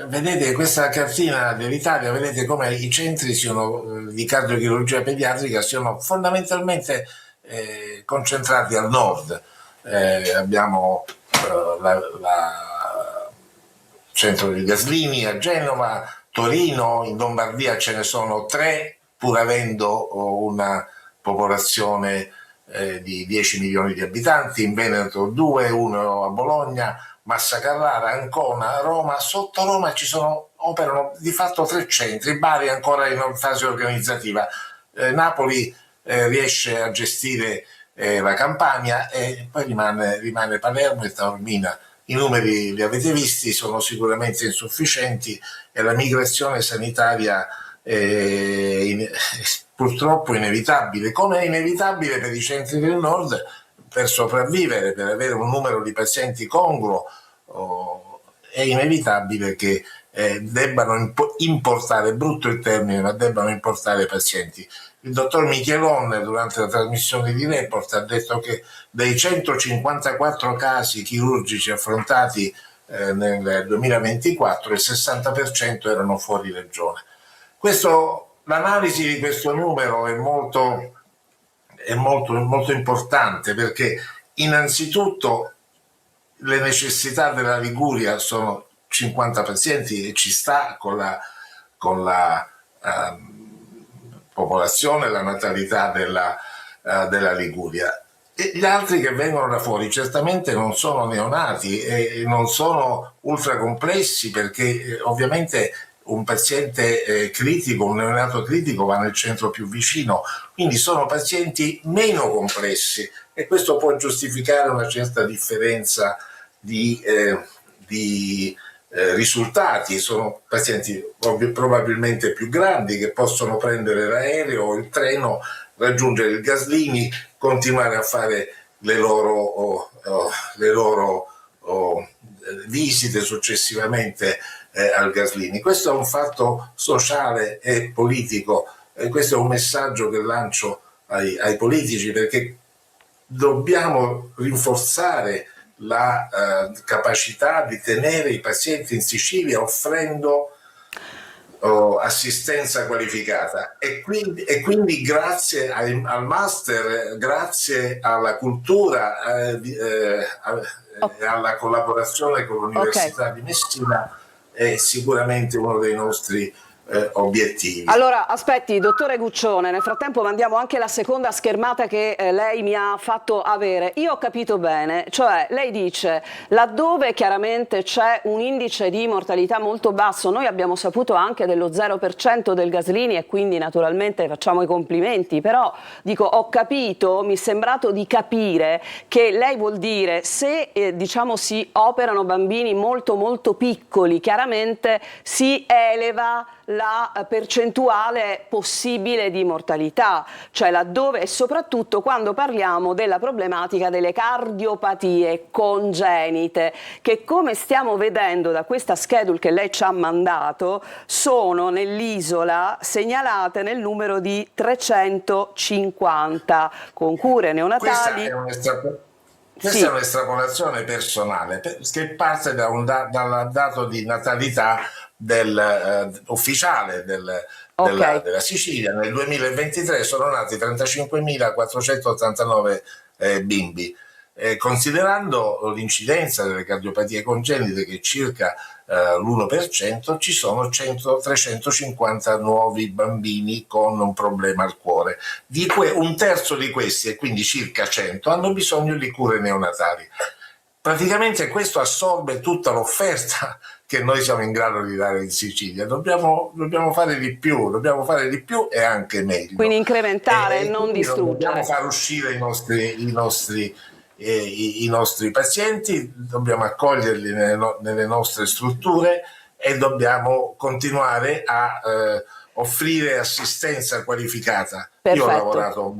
Vedete questa cartina dell'Italia, vedete come i centri di cardiochirurgia pediatrica siano fondamentalmente concentrati al nord. Abbiamo il centro di Gaslini a Genova, Torino, in Lombardia ce ne sono 3, pur avendo una popolazione di 10 milioni di abitanti, in Veneto 2, uno a Bologna, Massa Carrara, Ancona, Roma. Sotto Roma operano di fatto 3 centri, Bari ancora in fase organizzativa, Napoli riesce a gestire la Campania e poi rimane Palermo e Taormina. I numeri li avete visti, sono sicuramente insufficienti e la migrazione sanitaria è purtroppo inevitabile, come è inevitabile per i centri del nord per sopravvivere, per avere un numero di pazienti congruo. È inevitabile che debbano importare, brutto il termine, ma debbano importare pazienti. Il dottor Michelon durante la trasmissione di Report ha detto che dei 154 casi chirurgici affrontati nel 2024 il 60% erano fuori regione. L'analisi di questo numero è molto importante, perché innanzitutto le necessità della Liguria sono 50 pazienti e ci sta con la popolazione, la natalità della Liguria. E gli altri che vengono da fuori certamente non sono neonati e non sono ultracomplessi, perché ovviamente un paziente critico, un neonato critico va nel centro più vicino, quindi sono pazienti meno complessi e questo può giustificare una certa differenza di risultati. Sono pazienti probabilmente più grandi che possono prendere l'aereo o il treno, raggiungere il Gaslini, continuare a fare le loro visite successivamente al Gaslini. Questo è un fatto sociale e politico e questo è un messaggio che lancio ai politici, perché dobbiamo rinforzare la capacità di tenere i pazienti in Sicilia offrendo assistenza qualificata e quindi grazie al master, grazie alla cultura e alla collaborazione con l'Università di Messina è sicuramente uno dei nostri obiettivi. Allora, aspetti, dottore Guccione, nel frattempo mandiamo anche la seconda schermata che lei mi ha fatto avere. Io ho capito bene, cioè lei dice laddove chiaramente c'è un indice di mortalità molto basso, noi abbiamo saputo anche dello 0% del Gaslini e quindi naturalmente facciamo i complimenti, però dico ho capito, mi è sembrato di capire che lei vuol dire se diciamo si operano bambini molto molto piccoli, chiaramente si eleva la percentuale possibile di mortalità, cioè laddove e soprattutto quando parliamo della problematica delle cardiopatie congenite, che come stiamo vedendo da questa schedule che lei ci ha mandato, sono nell'isola segnalate nel numero di 350, con cure neonatali. Questa è un'estrapolazione personale che parte dal dato di natalità ufficiale della Sicilia. Nel 2023 sono nati 35.489 bimbi. Considerando l'incidenza delle cardiopatie congenite, che è circa l'1%, ci sono 350 nuovi bambini con un problema al cuore. Un terzo di questi, e quindi circa 100, hanno bisogno di cure neonatali. Praticamente questo assorbe tutta l'offerta che noi siamo in grado di dare in Sicilia. Dobbiamo fare di più e anche meglio. Quindi incrementare, non distruggere. Dobbiamo far uscire i nostri pazienti, dobbiamo accoglierli nelle nostre strutture e dobbiamo continuare a offrire assistenza qualificata. Perfetto. Io ho lavorato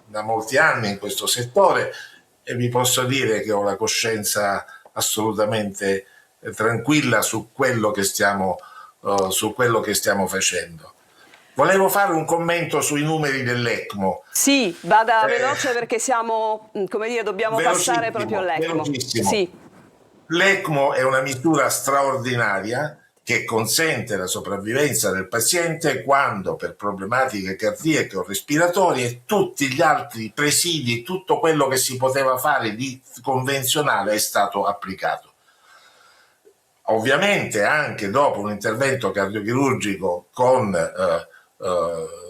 da molti anni in questo settore e vi posso dire che ho la coscienza assolutamente tranquilla su quello che stiamo facendo. Volevo fare un commento sui numeri dell'ECMO. Sì, vada veloce perché siamo, come dire, dobbiamo passare proprio all'ECMO. Sì. L'ECMO è una misura straordinaria che consente la sopravvivenza del paziente quando per problematiche cardiache o respiratorie tutti gli altri presidi, tutto quello che si poteva fare di convenzionale è stato applicato. Ovviamente anche dopo un intervento cardiochirurgico con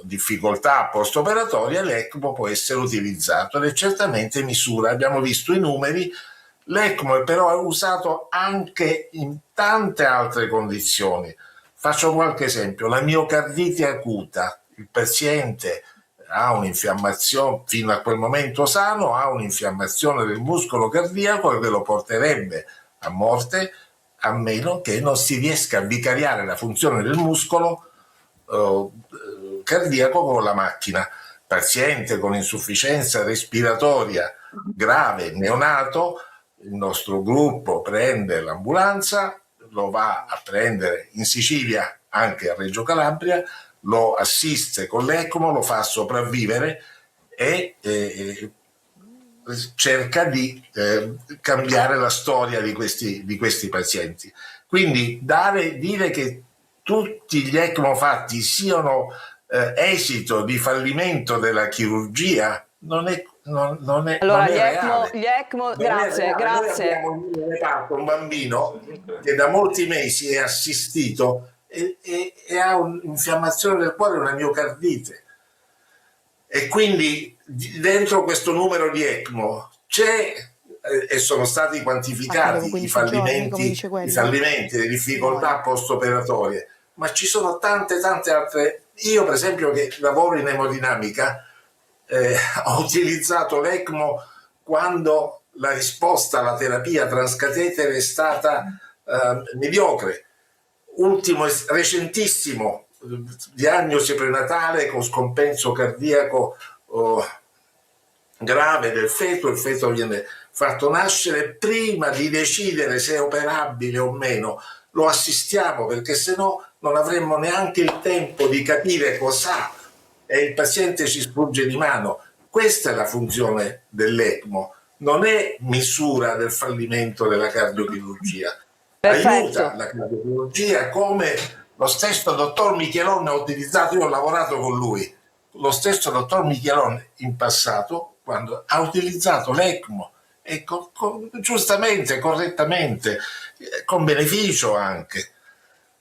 difficoltà post-operatoria, l'ECMO può essere utilizzato ed è certamente misura. Abbiamo visto i numeri. L'ECMO è però usato anche in tante altre condizioni. Faccio qualche esempio: la miocardite acuta. Il paziente ha un'infiammazione, fino a quel momento sano, ha un'infiammazione del muscolo cardiaco che lo porterebbe a morte, a meno che non si riesca a vicariare la funzione del muscolo cardiaco con la macchina. Paziente con insufficienza respiratoria grave, neonato, il nostro gruppo prende l'ambulanza, lo va a prendere in Sicilia, anche a Reggio Calabria, lo assiste con l'ECMO, lo fa sopravvivere e cerca di cambiare la storia di questi pazienti. Quindi dire che tutti gli ECMO fatti siano esito di fallimento della chirurgia non è allora, reale. Gli ECMO, grazie. Abbiamo in reparto un bambino che da molti mesi è assistito e ha un'infiammazione del cuore, una miocardite. E quindi dentro questo numero di ECMO c'è, e sono stati quantificati i fallimenti, le difficoltà post-operatorie, ma ci sono tante altre. Io per esempio, che lavoro in emodinamica, ho utilizzato l'ECMO quando la risposta alla terapia transcatetere è stata mediocre. Ultimo, recentissimo, diagnosi prenatale con scompenso cardiaco grave del feto. Il feto viene fatto nascere, prima di decidere se è operabile o meno lo assistiamo, perché se no non avremmo neanche il tempo di capire cos'ha e il paziente ci sfugge di mano. Questa è la funzione dell'ECMO, non è misura del fallimento della cardiochirurgia. Aiuta la cardiochirurgia, come lo stesso dottor Michelon ha utilizzato. Io ho lavorato con lui, lo stesso dottor Michelon in passato, quando ha utilizzato l'ECMO, e giustamente, correttamente, con beneficio anche.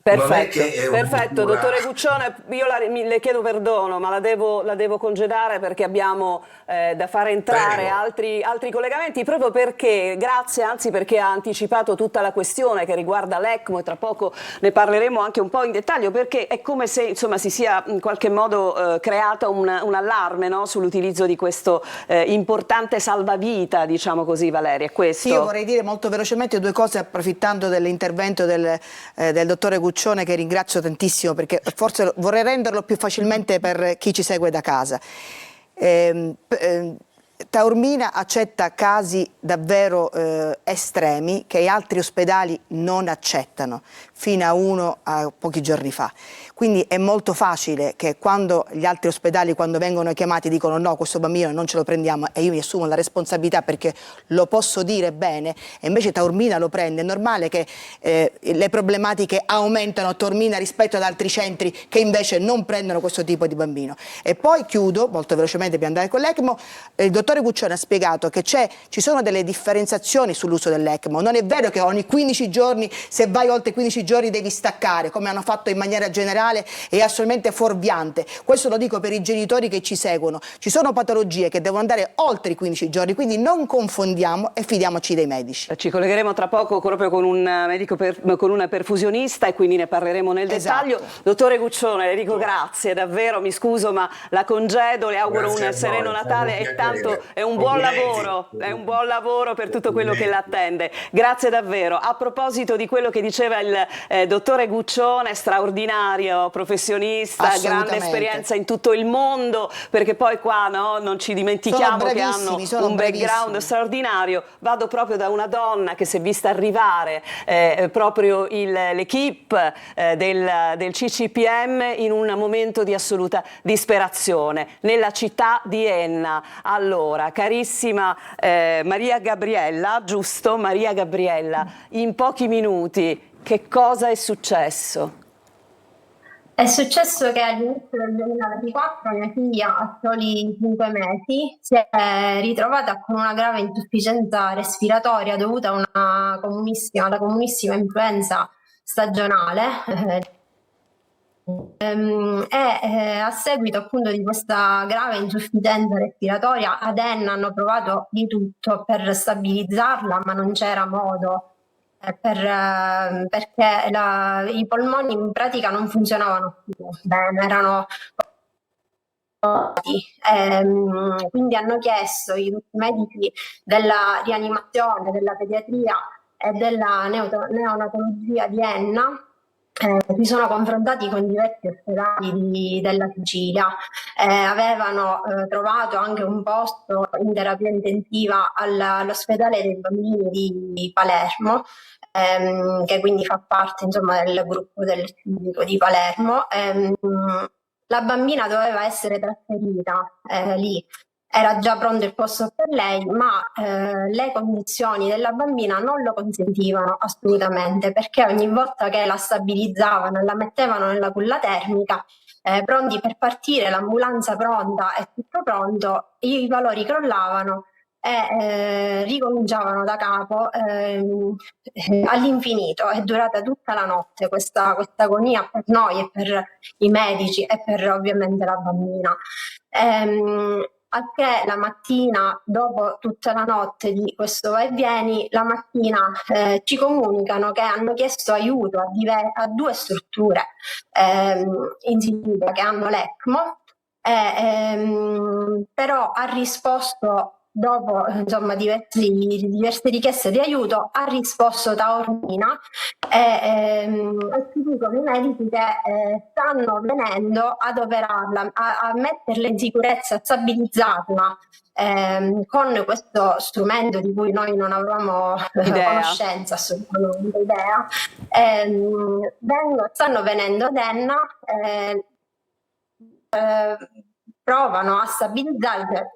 Perfetto, dottore Guccione, io le chiedo perdono, ma la devo congedare perché abbiamo da fare entrare altri collegamenti, proprio perché, anzi perché ha anticipato tutta la questione che riguarda l'ECMO, e tra poco ne parleremo anche un po' in dettaglio, perché è come se insomma si sia in qualche modo creato un allarme, no, sull'utilizzo di questo importante salvavita, diciamo così, Valeria, è questo? Sì, io vorrei dire molto velocemente due cose, approfittando dell'intervento del dottore Guccione, che ringrazio tantissimo, perché forse vorrei renderlo più facilmente per chi ci segue da casa. Taormina accetta casi davvero estremi che altri ospedali non accettano, fino a uno a pochi giorni fa. Quindi è molto facile che quando gli altri ospedali, quando vengono chiamati, dicono no, questo bambino non ce lo prendiamo, e io mi assumo la responsabilità perché lo posso dire bene, e invece Taormina lo prende. È normale che le problematiche aumentano a Taormina rispetto ad altri centri che invece non prendono questo tipo di bambino. E poi chiudo molto velocemente per andare con l'ECMO. Il dottore Guccione ha spiegato che ci sono delle differenziazioni sull'uso dell'ECMO. Non è vero che ogni 15 giorni, se vai oltre 15 giorni, devi staccare, come hanno fatto in maniera generale, è assolutamente fuorviante. Questo lo dico per i genitori che ci seguono. Ci sono patologie che devono andare oltre i 15 giorni, quindi non confondiamo e fidiamoci dei medici. Ci collegheremo tra poco proprio con un medico, con una perfusionista, e quindi ne parleremo nel dettaglio. Dottore Guccione, le dico grazie, davvero, mi scuso ma la congedo, le auguro un sereno Natale, e tanto è un buon lavoro per tutto quello che l'attende. Grazie davvero. A proposito di quello che diceva il dottore Guccione, straordinario professionista, grande esperienza in tutto il mondo, perché poi qua non ci dimentichiamo che hanno un background straordinario. Vado proprio da una donna che si è vista arrivare proprio l'equipe del CCPM in un momento di assoluta disperazione nella città di Enna. Allora, carissima Maria Gabriella, giusto? Maria Gabriella, in pochi minuti che cosa è successo? È successo che all'inizio del 2024 mia figlia, a soli 5 mesi, si è ritrovata con una grave insufficienza respiratoria dovuta alla comunissima influenza stagionale. A seguito appunto di questa grave insufficienza respiratoria, ad Enna hanno provato di tutto per stabilizzarla, ma non c'era modo. Perché i polmoni in pratica non funzionavano più bene, erano quindi hanno chiesto i medici della rianimazione, della pediatria e della neonatologia di Enna. Si sono confrontati con diversi ospedali della Sicilia, avevano trovato anche un posto in terapia intensiva all'ospedale dei bambini di Palermo, che quindi fa parte insomma del gruppo del civico di Palermo. La bambina doveva essere trasferita lì. Era già pronto il posto per lei, ma le condizioni della bambina non lo consentivano assolutamente, perché ogni volta che la stabilizzavano e la mettevano nella culla termica, pronti per partire, l'ambulanza pronta e tutto pronto, i valori crollavano e ricominciavano da capo all'infinito. È durata tutta la notte questa agonia per noi e per i medici e per ovviamente la bambina. Al che la mattina, dopo tutta la notte di questo va e vieni, la mattina ci comunicano che hanno chiesto aiuto a 2 strutture in Sicilia che hanno l'ECMO, però ha risposto, dopo insomma diverse richieste di aiuto, ha risposto Taormina e ci dicono i medici che stanno venendo ad operarla, a metterla in sicurezza, a stabilizzarla con questo strumento di cui noi non avevamo conoscenza, assolutamente idea. Stanno venendo ad Enna, provano a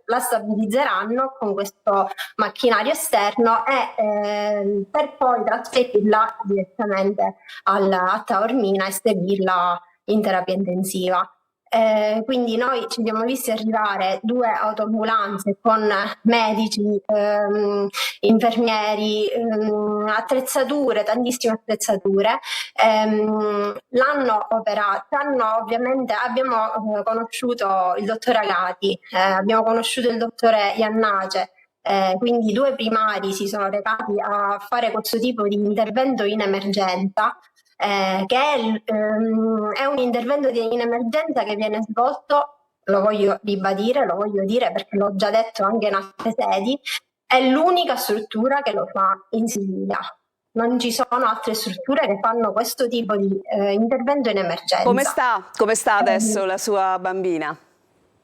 la stabilizzeranno con questo macchinario esterno e per poi trasferirla direttamente a Taormina e seguirla in terapia intensiva. Quindi noi ci siamo visti arrivare 2 autoambulanze con medici, infermieri, attrezzature, tantissime attrezzature. L'hanno operata, ovviamente abbiamo conosciuto il dottor Agati, abbiamo conosciuto il dottore Iannace. Quindi 2 primari si sono recati a fare questo tipo di intervento in emergenza, che è un intervento in emergenza che viene svolto, lo voglio ribadire, lo voglio dire perché l'ho già detto anche in altre sedi, è l'unica struttura che lo fa in Sicilia. Non ci sono altre strutture che fanno questo tipo di intervento in emergenza. Come sta adesso la sua bambina?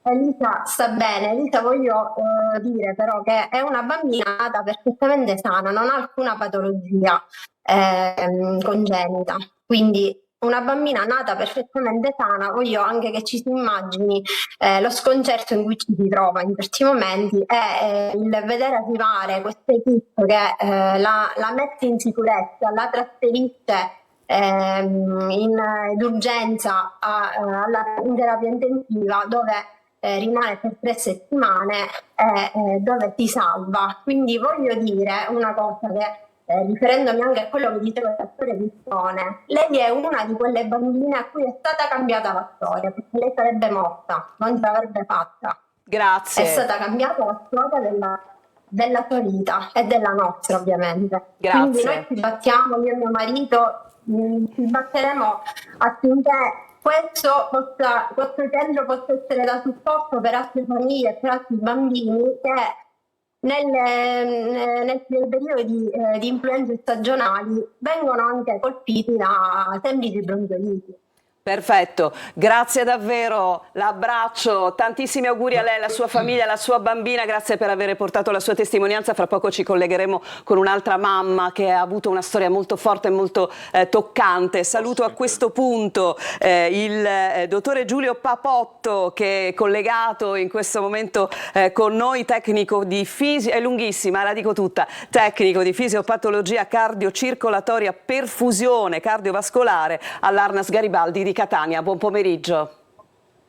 Elisa sta bene. Elisa, voglio dire però che è una bambina nata perfettamente sana, non ha alcuna patologia congenita, quindi una bambina nata perfettamente sana. Voglio anche che ci si immagini lo sconcerto in cui ci si trova in certi momenti e il vedere arrivare questa equipe che la mette in sicurezza, la trasferisce in urgenza in terapia intensiva, dove rimane per 3 settimane e dove si salva. Quindi voglio dire una cosa che, riferendomi anche a quello che diceva il dottore Pistone, lei è una di quelle bambine a cui è stata cambiata la storia, perché lei sarebbe morta, non ce l'avrebbe fatta. Grazie. È stata cambiata la storia della sua vita e della nostra, ovviamente. Grazie. Quindi noi ci battiamo, io e mio marito ci batteremo affinché questo centro possa essere da supporto per altre famiglie e per altri bambini che nei periodi di influenze stagionali vengono anche colpiti da semplici bronchioliti. Perfetto, grazie davvero, l'abbraccio, tantissimi auguri a lei, alla sua famiglia, alla sua bambina, grazie per aver portato la sua testimonianza. Fra poco ci collegheremo con un'altra mamma che ha avuto una storia molto forte e molto toccante. Saluto a questo punto il dottore Giulio Papotto, che è collegato in questo momento con noi, tecnico di è lunghissima, la dico tutta, tecnico di fisiopatologia cardiocircolatoria perfusione cardiovascolare all'Arnas Garibaldi di Catania. Buon pomeriggio.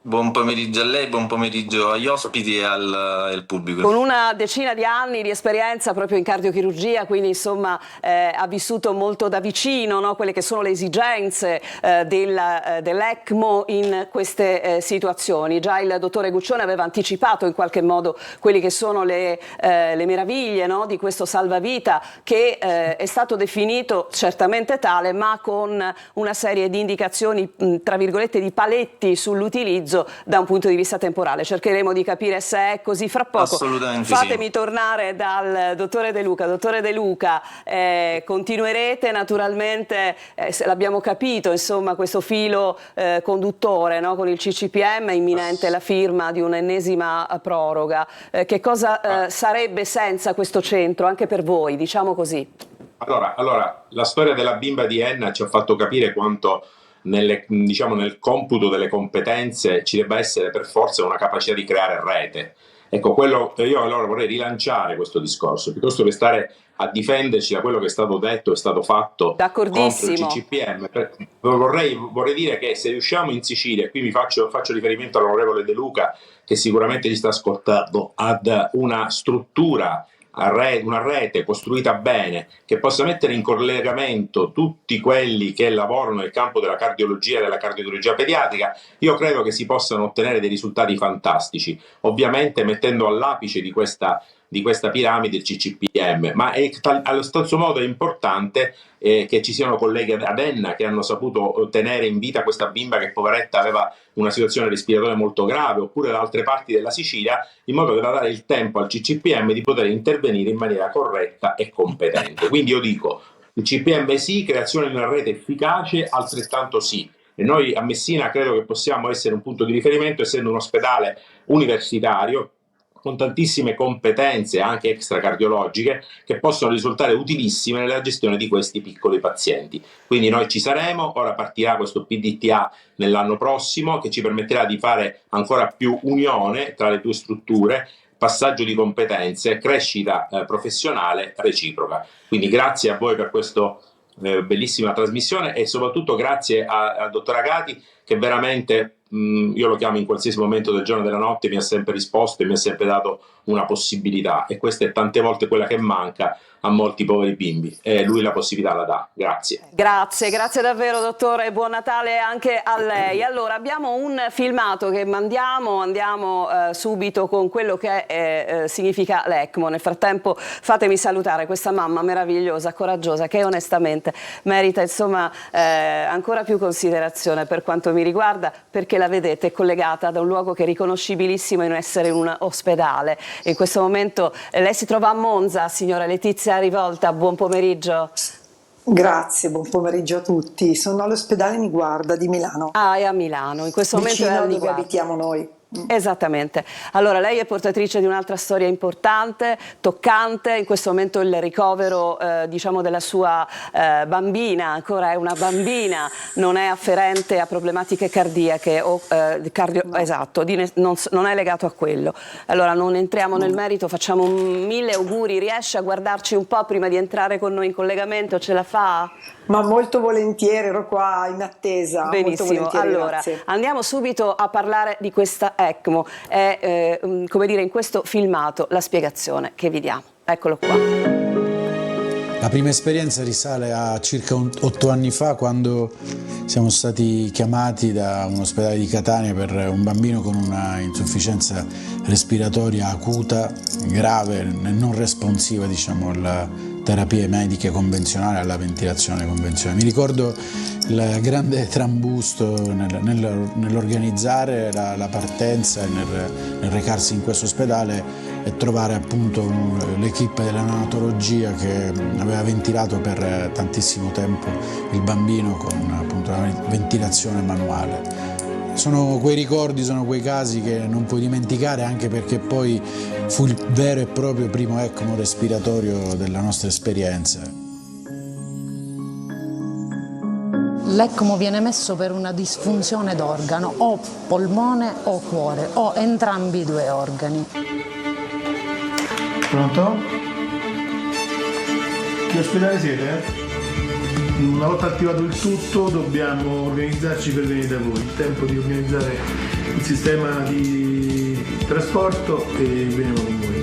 Buon pomeriggio a lei, buon pomeriggio agli ospiti e al pubblico. Con una decina di anni di esperienza proprio in cardiochirurgia, quindi insomma ha vissuto molto da vicino, no, quelle che sono le esigenze dell'ECMO in queste situazioni. Già il dottore Guccione aveva anticipato in qualche modo quelli che sono le meraviglie, no, di questo salvavita, che è stato definito certamente tale, ma con una serie di indicazioni, tra virgolette, di paletti sull'utilizzo da un punto di vista temporale. Cercheremo di capire se è così fra poco. Assolutamente Fatemi sì. tornare dal dottore De Luca. Dottore De Luca, continuerete naturalmente, l'abbiamo capito, insomma, questo filo conduttore, no, con il CCPM, imminente la firma di un'ennesima proroga. Che cosa sarebbe senza questo centro, anche per voi, diciamo così? Allora, la storia della bimba di Enna ci ha fatto capire quanto nel computo delle competenze ci debba essere per forza una capacità di creare rete. Ecco, io allora vorrei rilanciare questo discorso, piuttosto che stare a difenderci da quello che è stato detto e stato fatto contro il CCPM. Vorrei dire che se riusciamo in Sicilia, e qui mi faccio riferimento all'onorevole De Luca, che sicuramente ci sta ascoltando, ad una struttura una rete costruita bene che possa mettere in collegamento tutti quelli che lavorano nel campo della cardiologia e della cardiologia pediatrica, io credo che si possano ottenere dei risultati fantastici, ovviamente mettendo all'apice di questa piramide il CCPM, ma allo stesso modo è importante che ci siano colleghi ad Enna che hanno saputo tenere in vita questa bimba che poveretta aveva una situazione respiratoria molto grave, oppure da altre parti della Sicilia, in modo da dare il tempo al CCPM di poter intervenire in maniera corretta e competente. Quindi io dico, il CPM sì, creazione di una rete efficace altrettanto sì. E noi a Messina credo che possiamo essere un punto di riferimento, essendo un ospedale universitario con tantissime competenze anche extracardiologiche che possono risultare utilissime nella gestione di questi piccoli pazienti. Quindi noi ci saremo, ora partirà questo PDTA nell'anno prossimo che ci permetterà di fare ancora più unione tra le due strutture, passaggio di competenze, crescita professionale reciproca. Quindi grazie a voi per questa bellissima trasmissione e soprattutto grazie al dottor Agati che veramente io lo chiamo in qualsiasi momento del giorno e della notte, mi ha sempre risposto e mi ha sempre dato una possibilità, e questa è tante volte quella che manca a molti poveri bimbi e lui la possibilità la dà. Grazie. Grazie davvero dottore, buon Natale anche a lei. Allora abbiamo un filmato che andiamo subito con quello che significa l'ECMO. Nel frattempo fatemi salutare questa mamma meravigliosa, coraggiosa, che onestamente merita insomma ancora più considerazione per quanto mi riguarda, perché la vedete collegata da un luogo che è riconoscibilissimo in essere un ospedale. In questo momento lei si trova a Monza, signora Letizia Rivolta, buon pomeriggio. Grazie, buon pomeriggio a tutti. Sono all'ospedale Niguarda di Milano. Ah, è a Milano, in questo momento vicino è a dove Niguarda. abitiamo noi. Esattamente. Allora lei è portatrice di un'altra storia importante, toccante, in questo momento il ricovero diciamo della sua bambina, ancora è una bambina, non è afferente a problematiche cardiache o esatto, non è legato a quello. Allora non entriamo nel merito, facciamo mille auguri, riesce a guardarci un po' prima di entrare con noi in collegamento, ce la fa? Ma molto volentieri, ero qua in attesa. Benissimo, allora grazie. Andiamo subito a parlare di questa ECMO, è come dire in questo filmato la spiegazione che vi diamo, eccolo qua. La prima esperienza risale a circa 8 anni fa, quando siamo stati chiamati da un ospedale di Catania per un bambino con una insufficienza respiratoria acuta, grave e non responsiva, diciamo, alla terapie mediche convenzionali, alla ventilazione convenzionale. Mi ricordo il grande trambusto nell'organizzare la partenza e nel recarsi in questo ospedale e trovare appunto l'equipe della neonatologia che aveva ventilato per tantissimo tempo il bambino con appunto la ventilazione manuale. Sono quei ricordi, sono quei casi che non puoi dimenticare, anche perché poi fu il vero e proprio primo ECMO respiratorio della nostra esperienza. L'ECMO viene messo per una disfunzione d'organo, o polmone o cuore, o entrambi i due organi. Pronto? Che ospedale siete? Una volta attivato il tutto dobbiamo organizzarci per venire da voi, il tempo di organizzare il sistema di trasporto e veniamo con voi.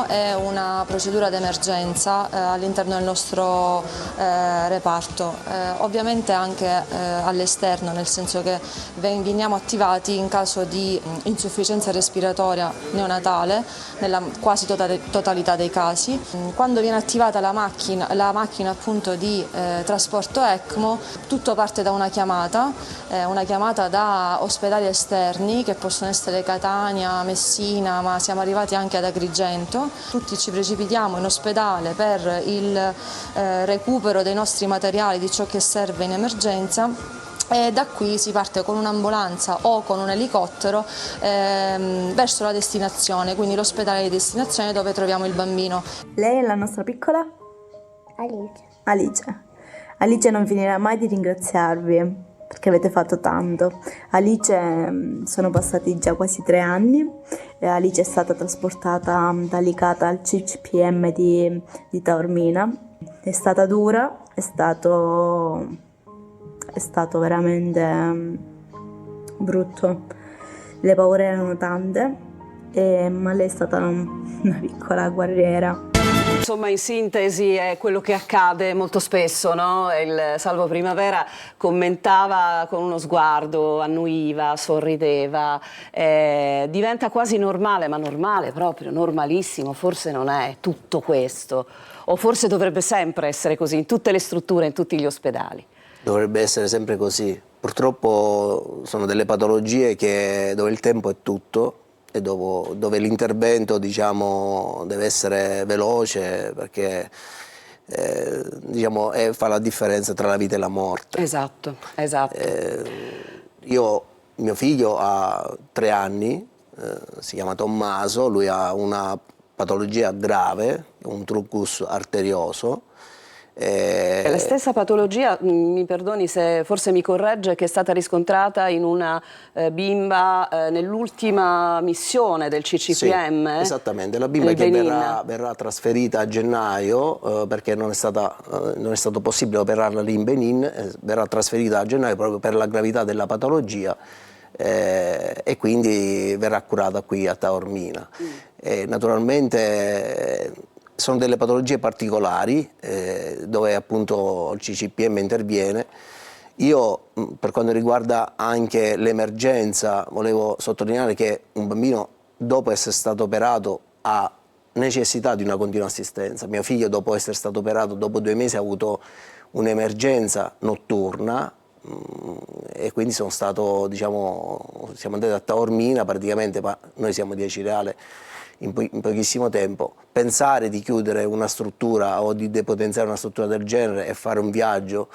È una procedura d'emergenza all'interno del nostro reparto, ovviamente anche all'esterno, nel senso che veniamo attivati in caso di insufficienza respiratoria neonatale nella quasi totalità dei casi. Quando viene attivata la macchina appunto di trasporto ECMO, tutto parte da una chiamata da ospedali esterni che possono essere Catania, Messina, ma siamo arrivati anche ad Agrigento. Tutti ci precipitiamo in ospedale per il recupero dei nostri materiali, di ciò che serve in emergenza, e da qui si parte con un'ambulanza o con un elicottero verso la destinazione, quindi l'ospedale di destinazione dove troviamo il bambino. Lei è la nostra piccola? Alice non finirà mai di ringraziarvi, perché avete fatto tanto. Alice, sono passati già quasi 3 anni, Alice è stata trasportata da Licata al CCPM di Taormina. È stata dura, è stato veramente brutto, le paure erano tante ma lei è stata una piccola guerriera. Insomma, in sintesi è quello che accade molto spesso, no? Il Salvo Primavera commentava con uno sguardo, annuiva, sorrideva, diventa quasi normale, ma normale proprio, normalissimo, forse non è tutto questo, o forse dovrebbe sempre essere così in tutte le strutture, in tutti gli ospedali. Dovrebbe essere sempre così. Purtroppo sono delle patologie dove il tempo è tutto e dove l'intervento, diciamo, deve essere veloce, perché diciamo, fa la differenza tra la vita e la morte. Esatto, esatto. Mio figlio ha 3 anni, si chiama Tommaso, lui ha una patologia grave, un truncus arterioso. È la stessa patologia, mi perdoni se forse mi corregge, che è stata riscontrata in una bimba nell'ultima missione del CCPM. Sì, esattamente, la bimba che verrà trasferita a gennaio perché non è stato possibile operarla lì in Benin, verrà trasferita a gennaio proprio per la gravità della patologia e quindi verrà curata qui a Taormina. Naturalmente sono delle patologie particolari dove appunto il CCPM interviene. Io, per quanto riguarda anche l'emergenza, volevo sottolineare che un bambino, dopo essere stato operato, ha necessità di una continua assistenza. Mio figlio, dopo essere stato operato, dopo 2 mesi ha avuto un'emergenza notturna e quindi siamo andati a Taormina praticamente, ma noi siamo di Acireale, in pochissimo tempo. Pensare di chiudere una struttura o di depotenziare una struttura del genere e fare un viaggio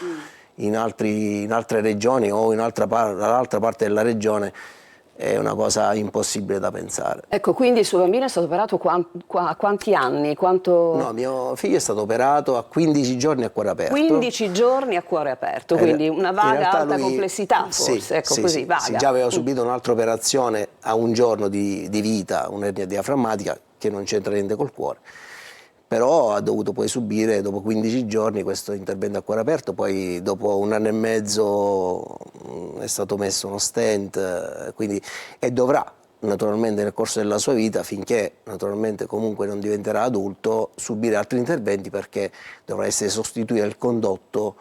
in altre regioni o dall'altra parte della regione è una cosa impossibile da pensare. Ecco, quindi il suo bambino è stato operato a quanti anni? No, mio figlio è stato operato a 15 giorni a cuore aperto. 15 giorni a cuore aperto, quindi una vaga alta complessità forse, sì, ecco sì, così, sì, vaga. sì, già aveva subito un'altra operazione a un giorno di vita, un'ernia diaframmatica che non c'entra niente col cuore. Però ha dovuto poi subire, dopo 15 giorni, questo intervento a cuore aperto, poi dopo 1 anno e mezzo è stato messo uno stent, e dovrà naturalmente nel corso della sua vita, finché naturalmente comunque non diventerà adulto, subire altri interventi perché dovrà essere sostituito il condotto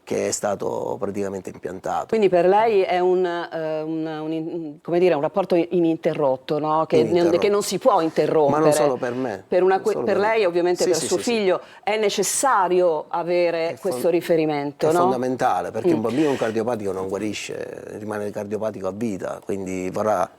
che è stato praticamente impiantato. Quindi per lei è un rapporto ininterrotto, no? Che non si può interrompere. Ma non solo per me. Per lei, ovviamente, sì, per sì, suo figlio, è necessario avere questo riferimento, è no? fondamentale, perché un bambino con cardiopatico non guarisce, rimane cardiopatico a vita, quindi dovrà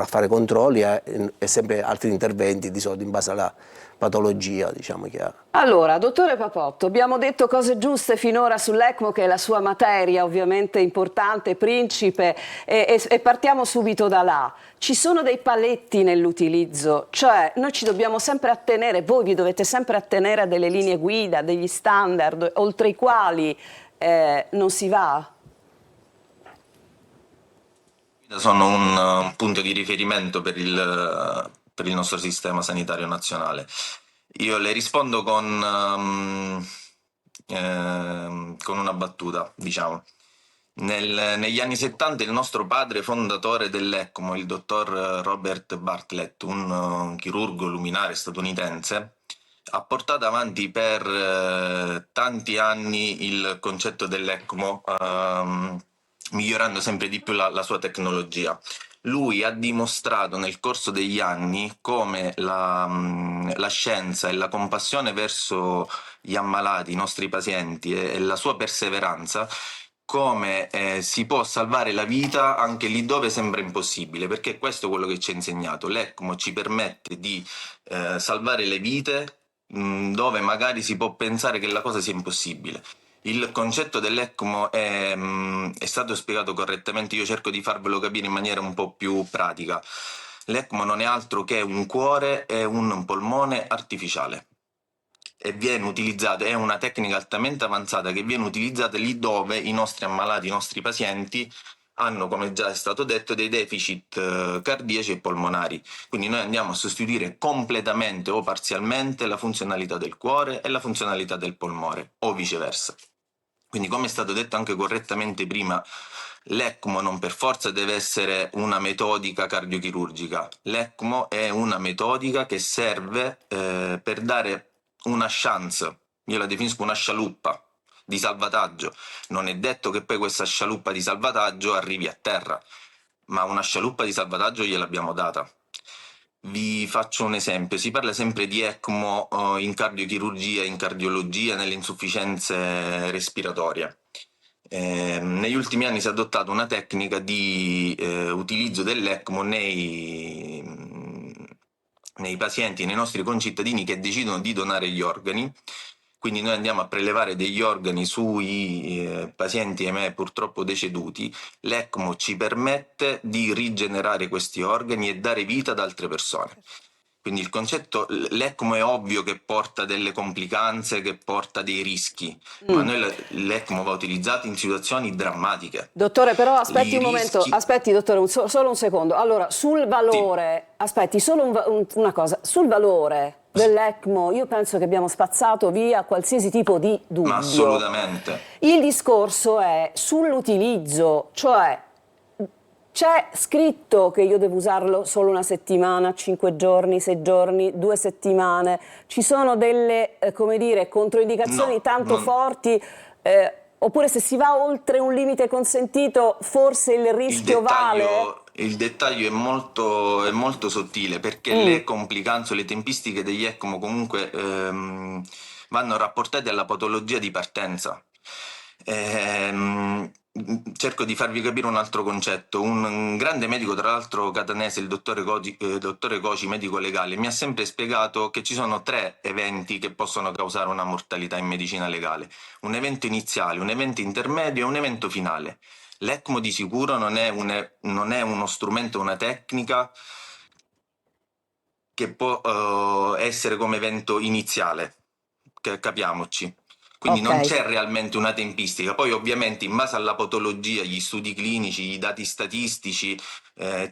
fare controlli e sempre altri interventi, di solito in base alla patologia, diciamo, che ha. Allora, dottore Papotto, abbiamo detto cose giuste finora sull'ECMO, che è la sua materia ovviamente importante, principe, e partiamo subito da là. Ci sono dei paletti nell'utilizzo, cioè noi ci dobbiamo sempre attenere, voi vi dovete sempre attenere a delle linee guida, degli standard, oltre i quali non si va? Sono un punto di riferimento per il nostro sistema sanitario nazionale. Io le rispondo con una battuta, diciamo. Negli anni 70 il nostro padre fondatore dell'ECMO, il dottor Robert Bartlett, un chirurgo luminare statunitense, ha portato avanti per tanti anni il concetto dell'ECMO, migliorando sempre di più la sua tecnologia. Lui ha dimostrato nel corso degli anni come la scienza e la compassione verso gli ammalati, i nostri pazienti, e la sua perseveranza, come si può salvare la vita anche lì dove sembra impossibile, perché questo è quello che ci ha insegnato. L'ECMO ci permette di salvare le vite dove magari si può pensare che la cosa sia impossibile. Il concetto dell'ECMO è stato spiegato correttamente, io cerco di farvelo capire in maniera un po' più pratica. L'ECMO non è altro che un cuore e un polmone artificiale e viene utilizzato, è una tecnica altamente avanzata che viene utilizzata lì dove i nostri ammalati, i nostri pazienti hanno, come già è stato detto, dei deficit cardiaci e polmonari. Quindi noi andiamo a sostituire completamente o parzialmente la funzionalità del cuore e la funzionalità del polmone, o viceversa. Quindi, come è stato detto anche correttamente prima, L'ECMO non per forza deve essere una metodica cardiochirurgica, l'ECMO è una metodica che serve per dare una chance, io la definisco una scialuppa di salvataggio. Non è detto che poi questa scialuppa di salvataggio arrivi a terra, ma una scialuppa di salvataggio gliel'abbiamo data. Vi faccio un esempio, si parla sempre di ECMO in cardiochirurgia, in cardiologia, nelle insufficienze respiratorie. Negli ultimi anni si è adottata una tecnica di utilizzo dell'ECMO nei pazienti, nei nostri concittadini che decidono di donare gli organi. Quindi noi andiamo a prelevare degli organi sui pazienti ahimè purtroppo deceduti. L'ECMO ci permette di rigenerare questi organi e dare vita ad altre persone. Quindi il concetto, l'ECMO è ovvio che porta delle complicanze, che porta dei rischi, ma noi l'ECMO va utilizzato in situazioni drammatiche. Dottore, però aspetti un momento, aspetti dottore, solo un secondo. Allora, sul valore, sì. Aspetti, solo una cosa, sul valore dell'ECMO io penso che abbiamo spazzato via qualsiasi tipo di dubbio. Ma assolutamente. Il discorso è sull'utilizzo, cioè c'è scritto che io devo usarlo solo una settimana, 5 giorni, 6 giorni, 2 settimane, ci sono delle, come dire, controindicazioni tanto forti, oppure se si va oltre un limite consentito forse il rischio vale? Il dettaglio è molto sottile, perché le complicanze, le tempistiche degli ECMO comunque vanno rapportate alla patologia di partenza. Cerco di farvi capire un altro concetto. Un grande medico, tra l'altro catanese, il dottore Coci, medico legale, mi ha sempre spiegato che ci sono 3 eventi che possono causare una mortalità in medicina legale: un evento iniziale, un evento intermedio e un evento finale. L'ECMO di sicuro non è uno strumento, una tecnica che può essere come evento iniziale, capiamoci. Quindi non c'è realmente una tempistica. Poi ovviamente in base alla patologia, gli studi clinici, i dati statistici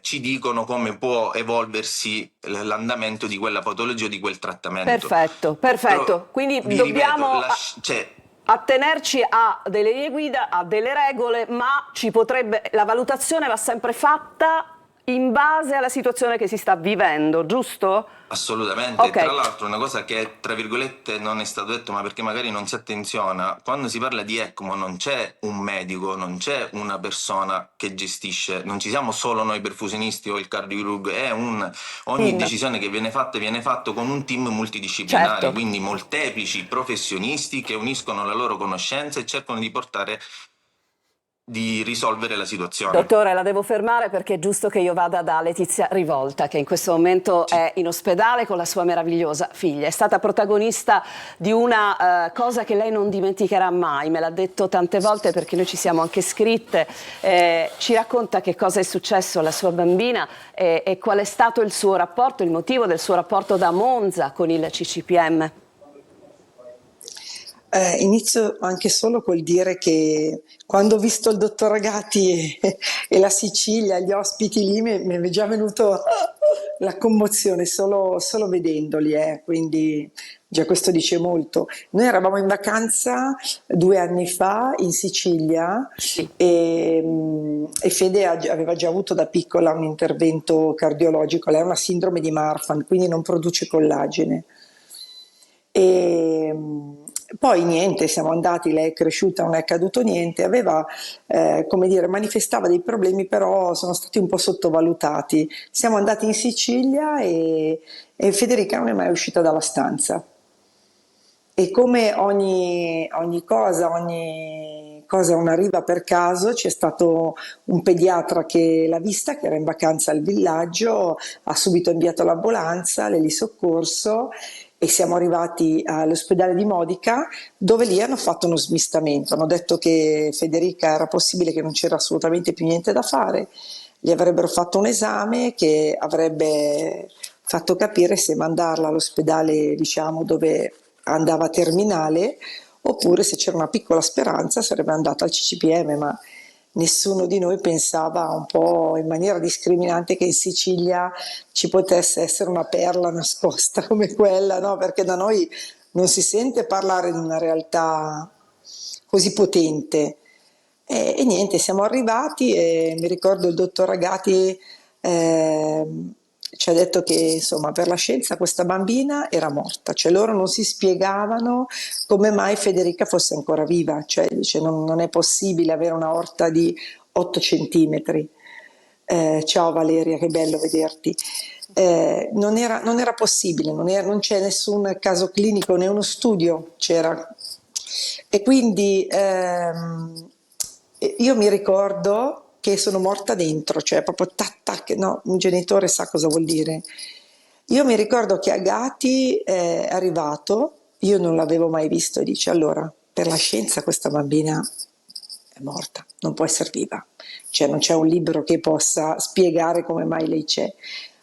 ci dicono come può evolversi l'andamento di quella patologia o di quel trattamento. Perfetto. Però, quindi dobbiamo attenerci a delle linee guida, a delle regole, ma la valutazione va sempre fatta in base alla situazione che si sta vivendo, giusto? Assolutamente, tra l'altro una cosa che tra virgolette non è stato detto, ma perché magari non si attenziona, quando si parla di ECMO non c'è un medico, non c'è una persona che gestisce, non ci siamo solo noi perfusionisti o il cardiochirurgo, ogni decisione che viene fatta con un team multidisciplinare, quindi molteplici professionisti che uniscono la loro conoscenza e cercano di risolvere la situazione. Dottore, la devo fermare perché è giusto che io vada da Letizia Rivolta, che in questo momento è in ospedale con la sua meravigliosa figlia. È stata protagonista di una cosa che lei non dimenticherà mai, me l'ha detto tante volte perché noi ci siamo anche scritte. Ci racconta che cosa è successo alla sua bambina e qual è stato il suo rapporto, il motivo del suo rapporto da Monza con il CCPM. Inizio anche solo col dire che quando ho visto il dottor Agati e la Sicilia, gli ospiti lì, mi è già venuto la commozione solo vedendoli, quindi già questo dice molto. Noi eravamo in vacanza 2 anni fa in Sicilia e Fede aveva già avuto da piccola un intervento cardiologico, lei ha una sindrome di Marfan, quindi non produce collagene. E poi niente, siamo andati, lei è cresciuta, non è accaduto niente, aveva, manifestava dei problemi, però sono stati un po' sottovalutati. Siamo andati in Sicilia e Federica non è mai uscita dalla stanza. E come ogni cosa non arriva per caso, c'è stato un pediatra che l'ha vista, che era in vacanza al villaggio, ha subito inviato l'ambulanza, l'elisoccorso, e siamo arrivati all'ospedale di Modica, dove lì hanno fatto uno smistamento, hanno detto che Federica era possibile che non c'era assolutamente più niente da fare, gli avrebbero fatto un esame che avrebbe fatto capire se mandarla all'ospedale, diciamo, dove andava terminale, oppure se c'era una piccola speranza sarebbe andata al CCPM, ma nessuno di noi pensava, un po' in maniera discriminante, che in Sicilia ci potesse essere una perla nascosta come quella, no? Perché da noi non si sente parlare di una realtà così potente. E niente, siamo arrivati e mi ricordo il dottor Agati ci ha detto che insomma per la scienza questa bambina era morta, cioè loro non si spiegavano come mai Federica fosse ancora viva, cioè dice non è possibile avere una aorta di 8 centimetri. Ciao Valeria, che bello vederti. Non era possibile, non c'è nessun caso clinico né uno studio c'era. E quindi io mi ricordo che sono morta dentro, cioè proprio tac tac, no, un genitore sa cosa vuol dire. Io mi ricordo che Agati è arrivato, io non l'avevo mai visto, e dice allora, per la scienza questa bambina è morta, non può essere viva, cioè non c'è un libro che possa spiegare come mai lei c'è,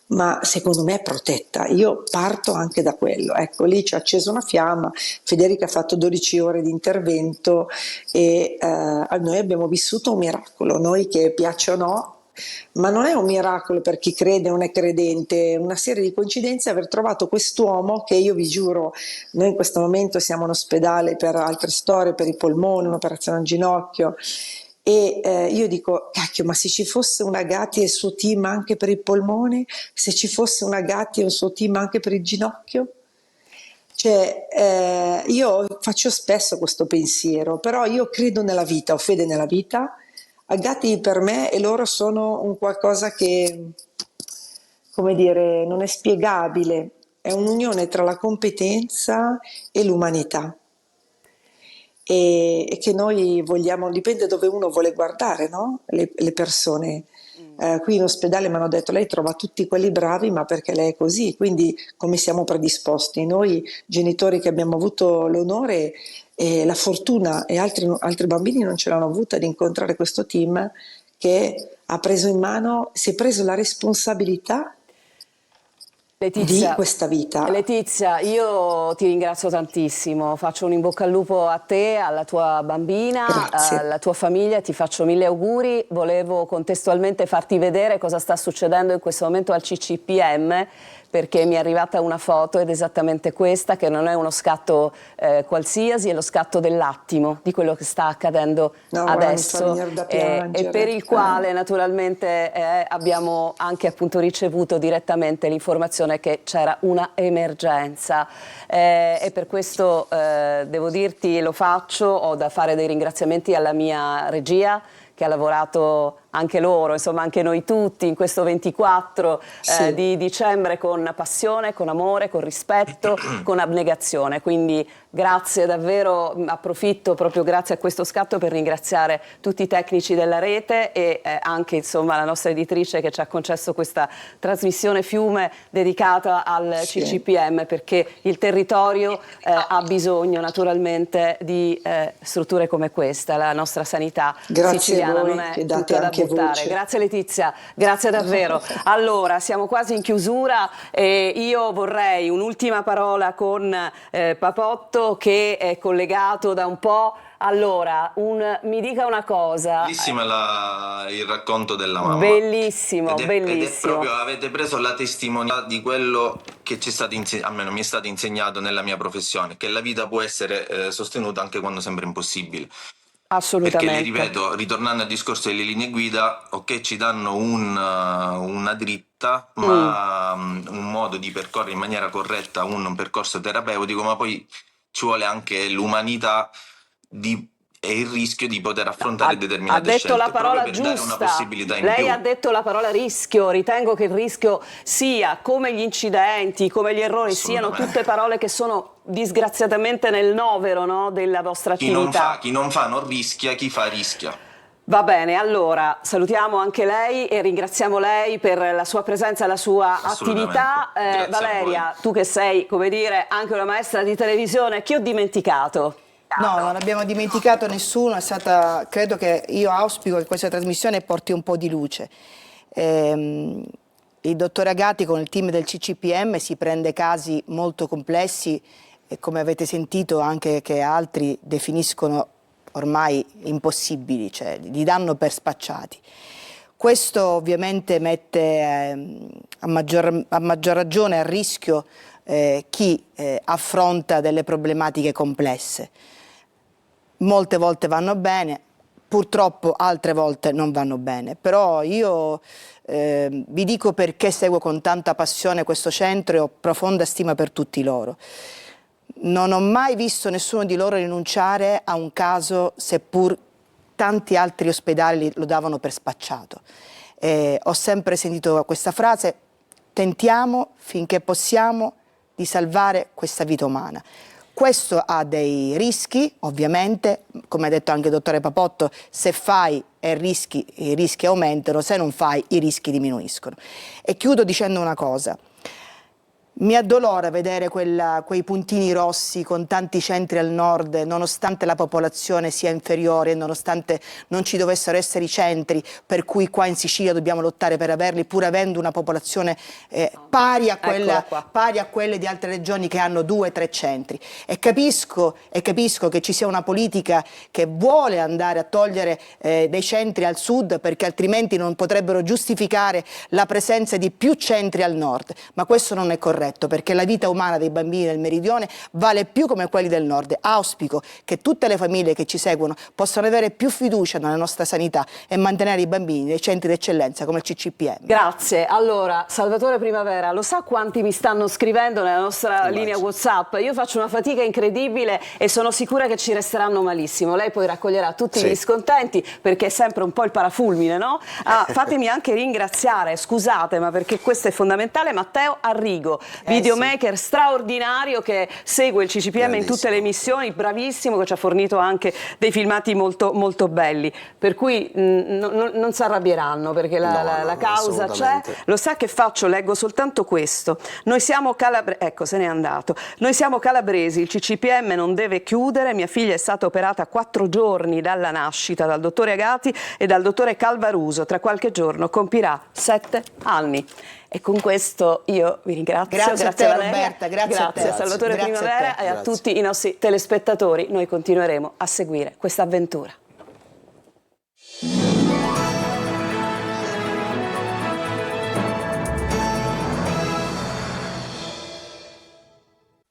ma secondo me è protetta. Io parto anche da quello, ecco, lì ci ha acceso una fiamma. Federica ha fatto 12 ore di intervento e noi abbiamo vissuto un miracolo, noi che piaccia o no, ma non è un miracolo per chi crede o non è credente, è una serie di coincidenze aver trovato quest'uomo che io vi giuro, noi in questo momento siamo in ospedale per altre storie, per i polmoni, un'operazione al ginocchio. E io dico, cacchio, ma se ci fosse un Agati e il suo team anche per il polmone, se ci fosse un Agati e il suo team anche per il ginocchio? Cioè, io faccio spesso questo pensiero, però io credo nella vita, ho fede nella vita. Agati per me e loro sono un qualcosa che, come dire, non è spiegabile, è un'unione tra la competenza e l'umanità. E che noi vogliamo, dipende dove uno vuole guardare, no? Le persone. Qui in ospedale mi hanno detto lei trova tutti quelli bravi ma perché lei è così, quindi come siamo predisposti? Noi genitori che abbiamo avuto l'onore e la fortuna e altri bambini non ce l'hanno avuta di incontrare questo team che ha preso in mano, si è preso la responsabilità Letizia, di questa vita. Letizia, io ti ringrazio tantissimo, faccio un in bocca al lupo a te, alla tua bambina, Grazie. alla tua famiglia, ti faccio mille auguri. Volevo contestualmente farti vedere cosa sta succedendo in questo momento al CCPM, perché mi è arrivata una foto ed è esattamente questa, che non è uno scatto qualsiasi, è lo scatto dell'attimo di quello che sta accadendo adesso e per il quale naturalmente abbiamo anche appunto ricevuto direttamente l'informazione che c'era una emergenza e per questo devo dirti, lo faccio, ho da fare dei ringraziamenti alla mia regia che ha lavorato anche loro, insomma anche noi tutti in questo 24 di dicembre con passione, con amore, con rispetto, con abnegazione. Quindi grazie davvero, approfitto proprio grazie a questo scatto per ringraziare tutti i tecnici della rete e anche insomma la nostra editrice che ci ha concesso questa trasmissione Fiume dedicata al CCPM, perché il territorio ha bisogno naturalmente di strutture come questa, la nostra sanità siciliana non è tutta da buttare. Grazie Letizia, grazie davvero. Allora, siamo quasi in chiusura e io vorrei un'ultima parola con Papotto che è collegato da un po'. Allora, mi dica una cosa. Bellissimo il racconto della mamma. Bellissimo, ed è bellissimo. proprio, avete preso la testimonianza di quello che ci è stato almeno mi è stato insegnato nella mia professione, che la vita può essere sostenuta anche quando sembra impossibile. Assolutamente. Perché, le ripeto, ritornando al discorso delle linee guida, ok, ci danno una dritta, ma un modo di percorrere in maniera corretta un percorso terapeutico, ma poi ci vuole anche l'umanità e il rischio di poter affrontare determinate scelte. Ha detto la parola per dare una giusta. possibilità in Lei più. ha detto la parola rischio. Ritengo che il rischio sia, come gli incidenti, come gli errori, siano tutte parole che sono disgraziatamente nel novero, no, della vostra attività. Chi non fa non rischia, chi fa rischia. Va bene, allora salutiamo anche lei e ringraziamo lei per la sua presenza e la sua attività. Valeria, tu che sei, come dire, anche una maestra di televisione, chi ho dimenticato? No, non abbiamo dimenticato nessuno, è stata, credo che io auspico che questa trasmissione porti un po' di luce. Il dottor Agati con il team del CCPM si prende casi molto complessi e come avete sentito anche che altri definiscono ormai impossibili, cioè li danno per spacciati. Questo ovviamente mette a maggior ragione a rischio chi affronta delle problematiche complesse. Molte volte vanno bene, purtroppo altre volte non vanno bene, però io vi dico perché seguo con tanta passione questo centro e ho profonda stima per tutti loro. Non ho mai visto nessuno di loro rinunciare a un caso, seppur tanti altri ospedali lo davano per spacciato. Ho sempre sentito questa frase: tentiamo finché possiamo di salvare questa vita umana. Questo ha dei rischi, ovviamente, come ha detto anche il dottore Papotto, se fai i rischi aumentano, se non fai i rischi diminuiscono. E chiudo dicendo una cosa. Mi addolora vedere quei puntini rossi con tanti centri al nord, nonostante la popolazione sia inferiore, nonostante non ci dovessero essere i centri, per cui qua in Sicilia dobbiamo lottare per averli, pur avendo una popolazione pari a quelle di altre regioni che hanno 2 o 3 centri. E capisco che ci sia una politica che vuole andare a togliere dei centri al sud, perché altrimenti non potrebbero giustificare la presenza di più centri al nord, ma questo non è corretto, perché la vita umana dei bambini del meridione vale più come quelli del nord. Auspico che tutte le famiglie che ci seguono possano avere più fiducia nella nostra sanità e mantenere i bambini nei centri d'eccellenza come il CCPM. Grazie. Allora, Salvatore Primavera, lo sa quanti mi stanno scrivendo nella nostra linea WhatsApp? Io faccio una fatica incredibile e sono sicura che ci resteranno malissimo. Lei poi raccoglierà tutti gli scontenti, perché è sempre un po' il parafulmine, no? Fatemi anche ringraziare, scusate, ma perché questo è fondamentale, Matteo Arrigo, videomaker straordinario che segue il CCPM in tutte le missioni, bravissimo, che ci ha fornito anche dei filmati molto, molto belli, per cui non si arrabbieranno, perché la causa c'è. Lo sa che faccio? Leggo soltanto questo. Noi siamo calabresi, ecco, se n'è andato. Noi siamo calabresi, il CCPM non deve chiudere, mia figlia è stata operata 4 giorni dalla nascita dal dottore Agati e dal dottore Calvaruso, tra qualche giorno compirà 7 anni. E con questo io vi ringrazio. Grazie a te, Valeria, Roberta, grazie a te. a Salvatore Grazie Primavera a te. e a tutti i nostri telespettatori. Noi continueremo a seguire questa avventura.